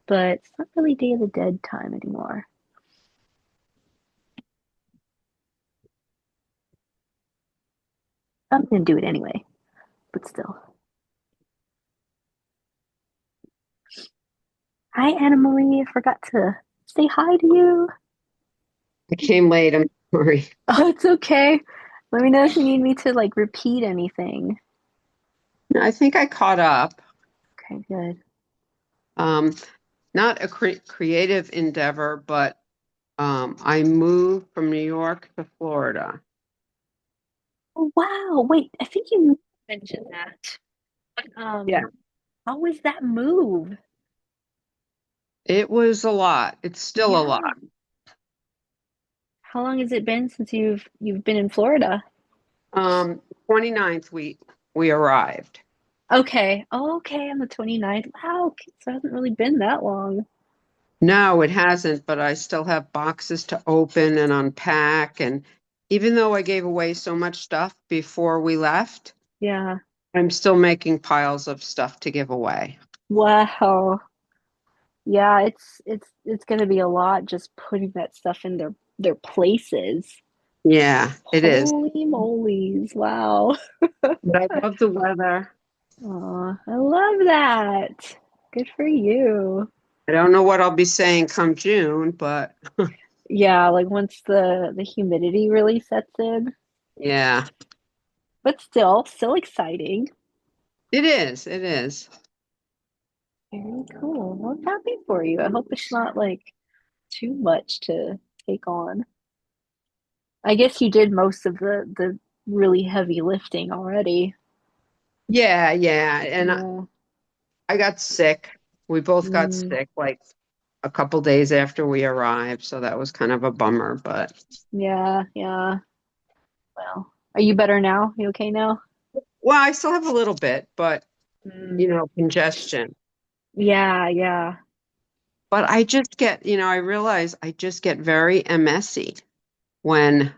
But it's not really Day of the Dead time anymore. I'm gonna do it anyway, but still. Hi, Anna Marie. I forgot to say hi to you. I came late. I'm sorry. Oh, it's okay. Let me know if you need me to like repeat anything. No, I think I caught up. Okay, good. Not a creative endeavor, but I moved from New York to Florida. Oh, wow. Wait, I think you mentioned that. Yeah. How was that move? It was a lot. It's still a Yeah. lot. How long has it been since you've been in Florida? 29th we arrived. Okay. Okay, on the 29th. Wow, so it hasn't really been that long. No, it hasn't, but I still have boxes to open and unpack. And even though I gave away so much stuff before we left, Yeah. I'm still making piles of stuff to give away. Wow. Yeah, it's gonna be a lot just putting that stuff in their places. Yeah, it is. Holy molies. Wow. But I love the weather. Aw, I love that. Good for you. I don't know what I'll be saying come June, but Yeah, like once the humidity really sets in, yeah, but still exciting. it is. It is. Very cool. Well, I'm happy for you. I hope it's not like too much to take on. I guess you did most of the really heavy lifting already. Yeah, yeah. And Yeah. I got sick. We both got Mm, sick like a couple days after we arrived, so that was kind of a bummer, but yeah, yeah. Well, are you better now? You okay now? Well, I still have a little bit, but Mm, congestion. yeah, yeah. But I just get, I realize I just get very messy when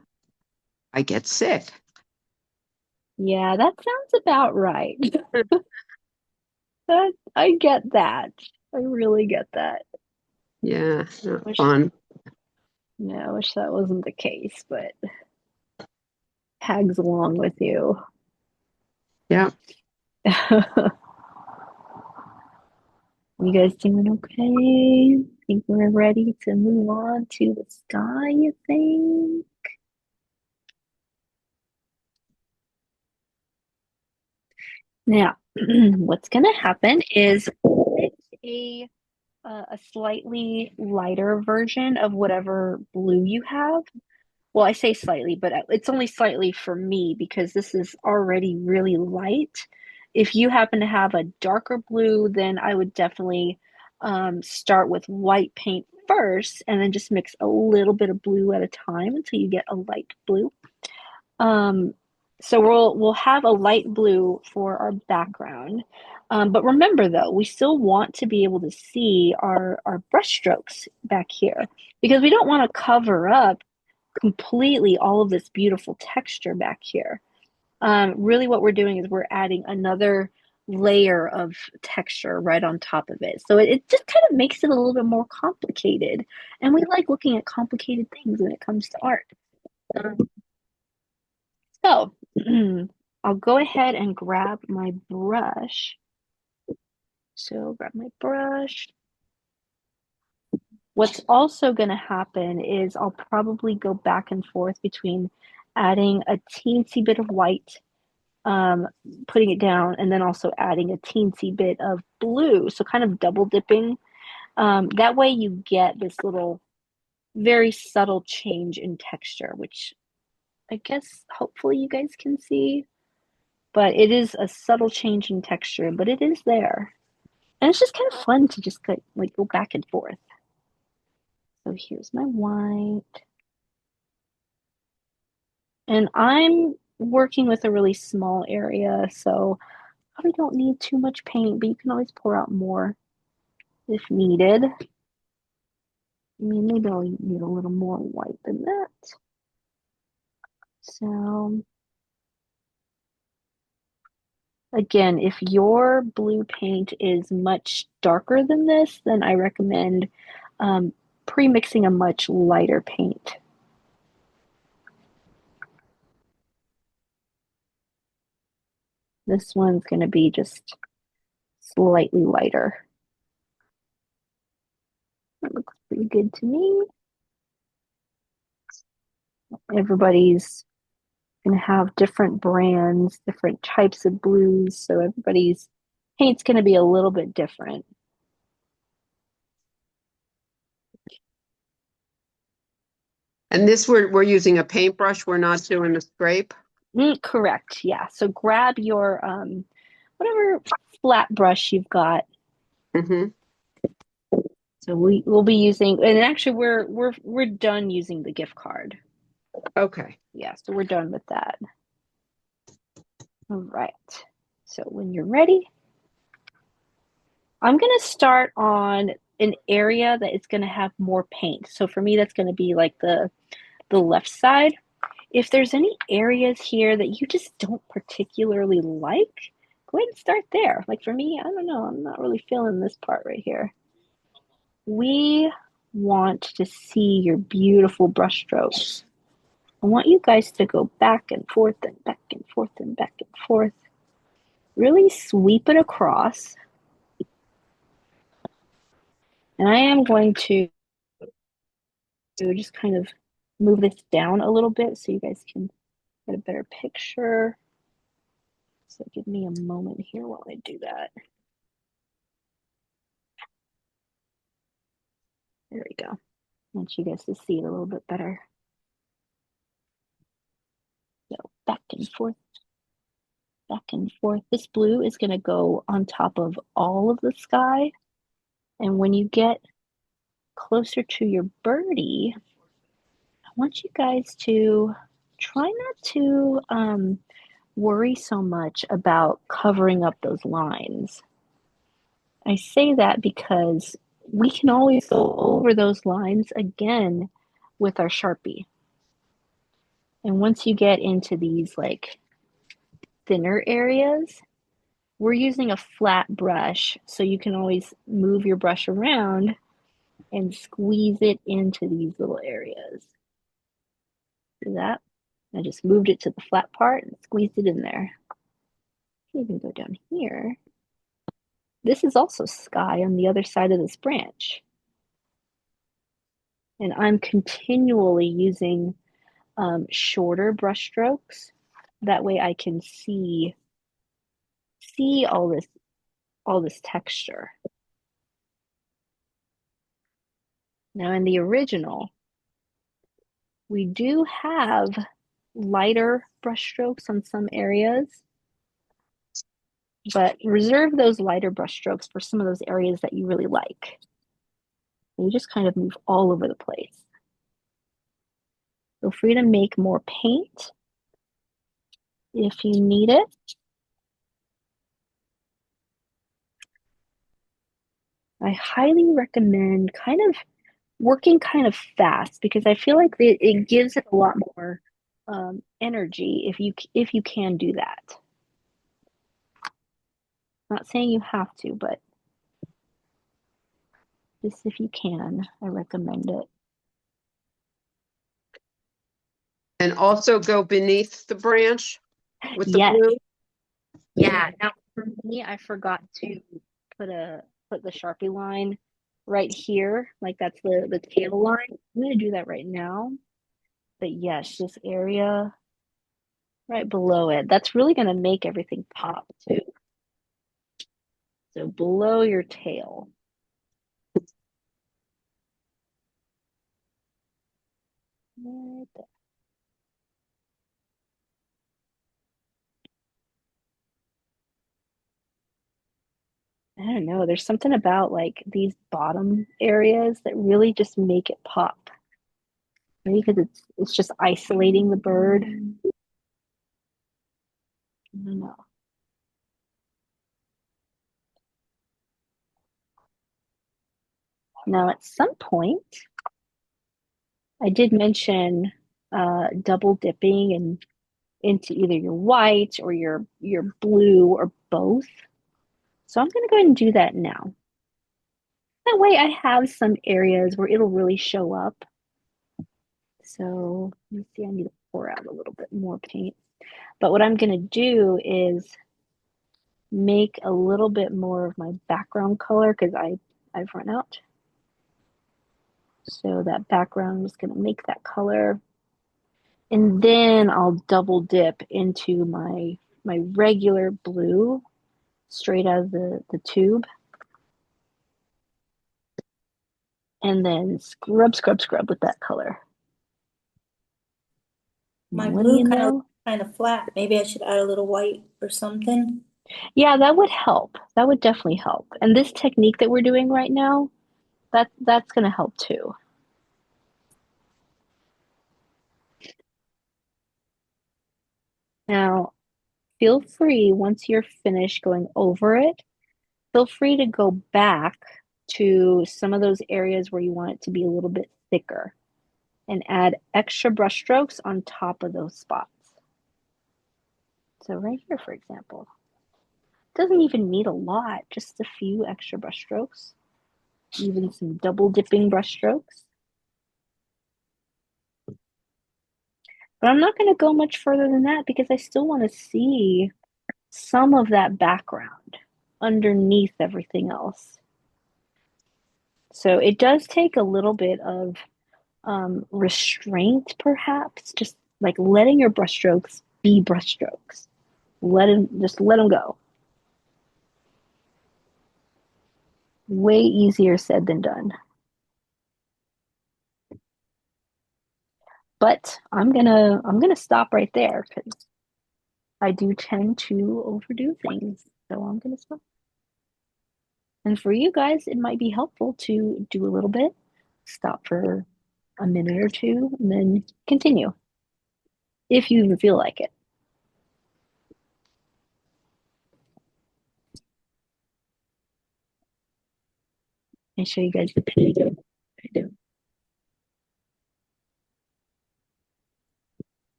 I get sick. Yeah, that sounds about right. That I get that. I really get that. Yeah, not Wish, fun. yeah, I wish that wasn't the case, but tags along with you. Yeah. You guys doing okay? Think we're ready to move on to the sky, you think? Now, what's gonna happen is a a slightly lighter version of whatever blue you have. Well, I say slightly, but it's only slightly for me because this is already really light. If you happen to have a darker blue, then I would definitely start with white paint first and then just mix a little bit of blue at a time until you get a light blue. Um, so we'll have a light blue for our background. But remember though, we still want to be able to see our brush strokes back here because we don't want to cover up completely all of this beautiful texture back here. Really what we're doing is we're adding another layer of texture right on top of it. So it just kind of makes it a little bit more complicated. And we like looking at complicated things when it comes to art. So I'll go ahead and grab my brush. So grab my brush. What's also going to happen is I'll probably go back and forth between adding a teensy bit of white, putting it down, and then also adding a teensy bit of blue. So kind of double dipping. That way you get this little very subtle change in texture, which I guess hopefully you guys can see. But it is a subtle change in texture, but it is there. And it's just kind of fun to just like go back and forth. So here's my white. And I'm working with a really small area, so probably don't need too much paint, but you can always pour out more if needed. I mean, maybe I'll need a little more white than that. So again, if your blue paint is much darker than this, then I recommend pre-mixing a much lighter paint. This one's going to be just slightly lighter. That looks pretty good to me. Everybody's going to have different brands, different types of blues, so everybody's paint's going to be a little bit different. And this we're using a paintbrush. We're not doing a scrape. Correct, yeah. So grab your whatever flat brush you've got. Mm-hmm. So we'll be using, and actually we're done using the gift card. Okay. Yeah, so we're done with that. All right. So when you're ready, I'm going to start on an area that is going to have more paint. So for me, that's going to be like the left side. If there's any areas here that you just don't particularly like, go ahead and start there. Like for me, I don't know, I'm not really feeling this part right here. We want to see your beautiful brush strokes. I want you guys to go back and forth and back and forth and back and forth. Really sweep it across. And I am going to just kind of move this down a little bit so you guys can get a better picture. So give me a moment here while I do that. There we go. I want you guys to see it a little bit better. So back and forth, back and forth. This blue is going to go on top of all of the sky. And when you get closer to your birdie, I want you guys to try not to worry so much about covering up those lines. I say that because we can always go over those lines again with our Sharpie. And once you get into these like thinner areas, we're using a flat brush, so you can always move your brush around and squeeze it into these little areas. See that? I just moved it to the flat part and squeezed it in there. You can go down here. This is also sky on the other side of this branch. And I'm continually using shorter brush strokes. That way I can see all this texture. Now in the original, we do have lighter brush strokes on some areas, but reserve those lighter brush strokes for some of those areas that you really like. And you just kind of move all over the place. Feel free to make more paint if you need it. I highly recommend kind of working kind of fast because I feel like it gives it a lot more energy if you can do that. Not saying you have to, but just if you can, I recommend it. And also go beneath the branch with the Yes. blue. Yeah. Now for me, I forgot to put the Sharpie line right here, like that's the tail line. I'm gonna do that right now. But yes, this area right below it, that's really gonna make everything pop too. So below your tail. Right there. I don't know, there's something about like these bottom areas that really just make it pop. Maybe because it's just isolating the bird. I don't know. Now at some point, I did mention double dipping and into either your white or your blue or both. So I'm going to go ahead and do that now. That way I have some areas where it'll really show up. So let me see, I need to pour out a little bit more paint. But what I'm going to do is make a little bit more of my background color because I've run out. So that background is going to make that color. And then I'll double dip into my regular blue straight out of the tube. And then scrub with that color. My What do blue you kind know? of flat. Maybe I should add a little white or something. Yeah, that would help. That would definitely help. And this technique that we're doing right now, that's going to help too. Now, feel free, once you're finished going over it, feel free to go back to some of those areas where you want it to be a little bit thicker and add extra brush strokes on top of those spots. So right here, for example, doesn't even need a lot, just a few extra brush strokes, even some double dipping brush strokes. But I'm not going to go much further than that because I still want to see some of that background underneath everything else. So it does take a little bit of restraint, perhaps, just like letting your brush strokes be brush strokes. Just let them go. Way easier said than done. But I'm gonna stop right there because I do tend to overdo things. So I'm gonna stop. And for you guys, it might be helpful to do a little bit, stop for a minute or two, and then continue. if you even feel like it. I'll show you guys the picture.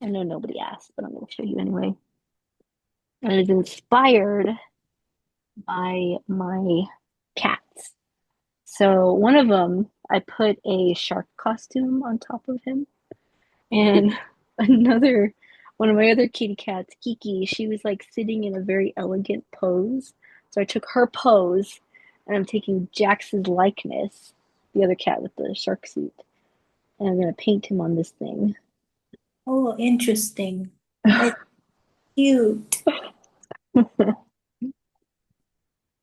I know nobody asked, but I'm going to show you anyway. And it is inspired by my cats. So one of them, I put a shark costume on top of him, and another one of my other kitty cats, Kiki, she was like sitting in a very elegant pose. So I took her pose, and I'm taking Jax's likeness, the other cat with the shark suit, and I'm gonna paint him on this thing. Oh, interesting. That's cute.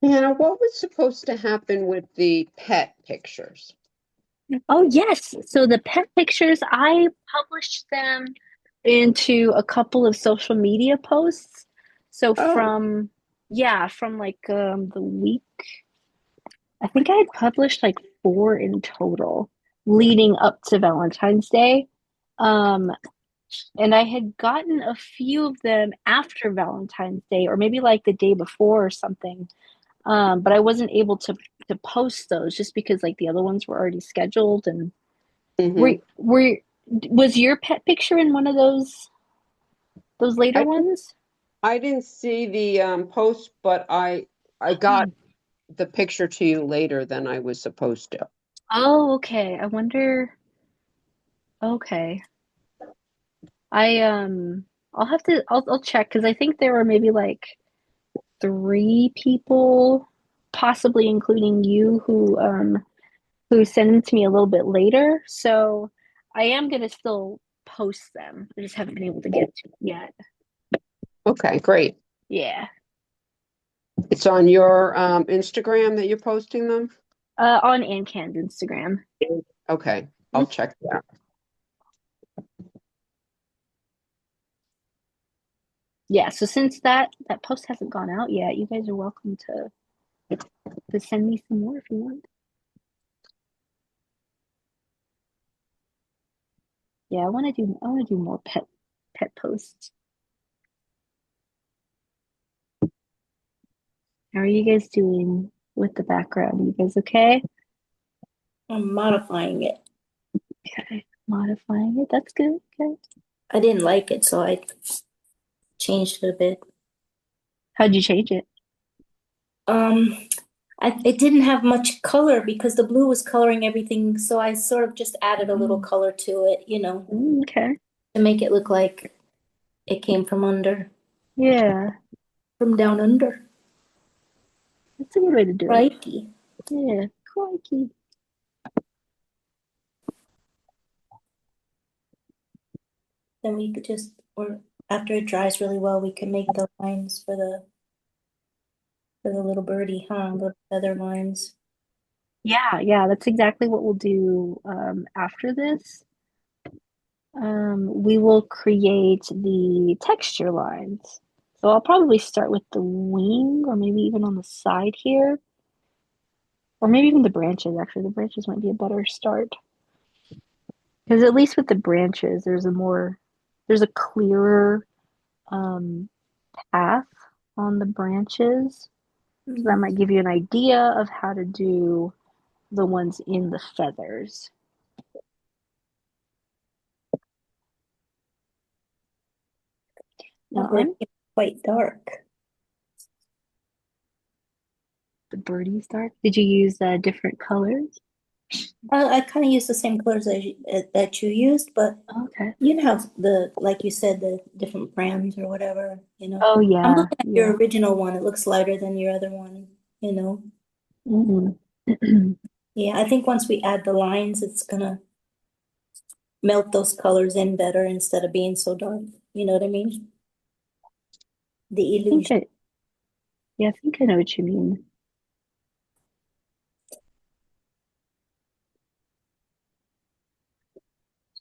Hannah, what was supposed to happen with the pet pictures? Oh, yes. So the pet pictures, I published them into a couple of social media posts. So Oh, from like the week, I think I had published like four in total leading up to Valentine's Day. Um, and I had gotten a few of them after Valentine's Day, or maybe like the day before or something. But I wasn't able to post those just because like the other ones were already scheduled. And hmm. were was your pet picture in one of those later I ones? I didn't see the post, but I got the picture to you later than I was supposed to. Oh, okay. I wonder. Okay. I I'll have to I'll check because I think there were maybe like three people, possibly including you, who sent them to me a little bit later. So I am gonna still post them. I just haven't been able to get to it yet. Okay, great. Yeah. It's on your Instagram that you're posting them? On AnCan's Instagram. Okay, I'll check that. Yeah, so since that post hasn't gone out yet, you guys are welcome to send me some more if you want. Yeah, I want to do more pet posts. How are you guys doing with the background? You guys okay? I'm modifying it. Okay, modifying it. That's good. Okay. I didn't like it, so I changed it a bit. How'd you change it? Um, it didn't have much color because the blue was coloring everything, so I sort of just added a little color to it, Okay. to make it look like it came from Yeah, from down under. that's a good way to do it. Righty. Yeah, crikey. Then we could or after it dries really well, we can make the lines for the little birdie, huh? The feather lines. Yeah, that's exactly what we'll do after this. We will create the texture lines. So I'll probably start with the wing or maybe even on the side here. Or maybe even the branches, actually. The branches might be a better start. Because at least with the branches, there's a clearer um, path on the branches. So that might give you an idea of how to do the ones in the feathers. Now I'm Quite dark. the birdie's dark. Did you use different colors? I kind of use the same colors that you used, but Okay. you know how like you said, the different brands or whatever. Oh I'm yeah, looking at yeah. your original one. It looks lighter than your other one. Mhm. Yeah, I think once we add the lines, it's gonna melt those colors in better instead of being so dark. You know what I mean? The I think illusion. I think I know what you mean.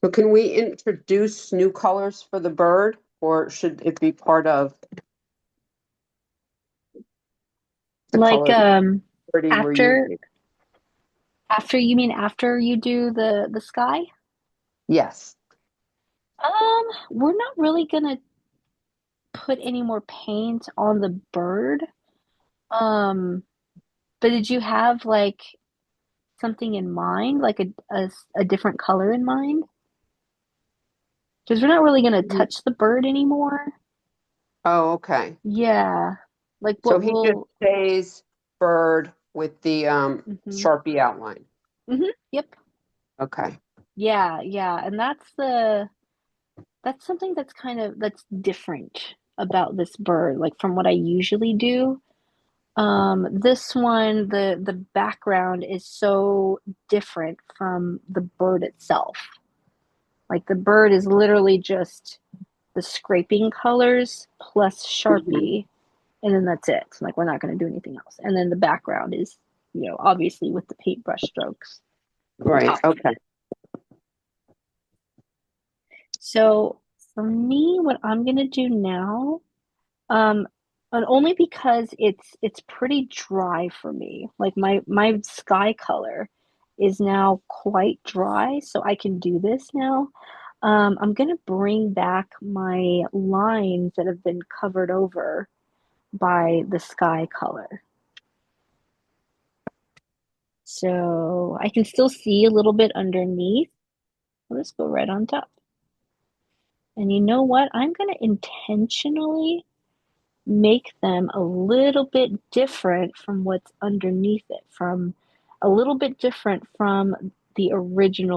So can we introduce new colors for the bird, or should it be part of the Like color Birdie we're after using? you mean after you do the sky? Yes. We're not really gonna put any more paint on the bird. Um, but did you have like something in mind, like a different color in mind? Because we're not really gonna touch the bird anymore. Oh, okay. Yeah, like So what he just we'll. stays bird with the Mhm. Sharpie outline. Yep. Okay. Yeah, yeah, and that's something that's different about this bird, like from what I usually do. This one, the background is so different from the bird itself. Like the bird is literally just the scraping colors plus Mhm. Sharpie, and then that's it. Like we're not going to do anything else. And then the background is, obviously with the paintbrush strokes on Right. top of Okay. it. So for me, what I'm gonna do now, um, and only because it's pretty dry for me. Like my sky color is now quite dry, so I can do this now. I'm gonna bring back my lines that have been covered over by the sky color. So I can still see a little bit underneath. Let's go right on top. And you know what? I'm gonna intentionally make them a little bit different from what's underneath it, from a little bit different from the original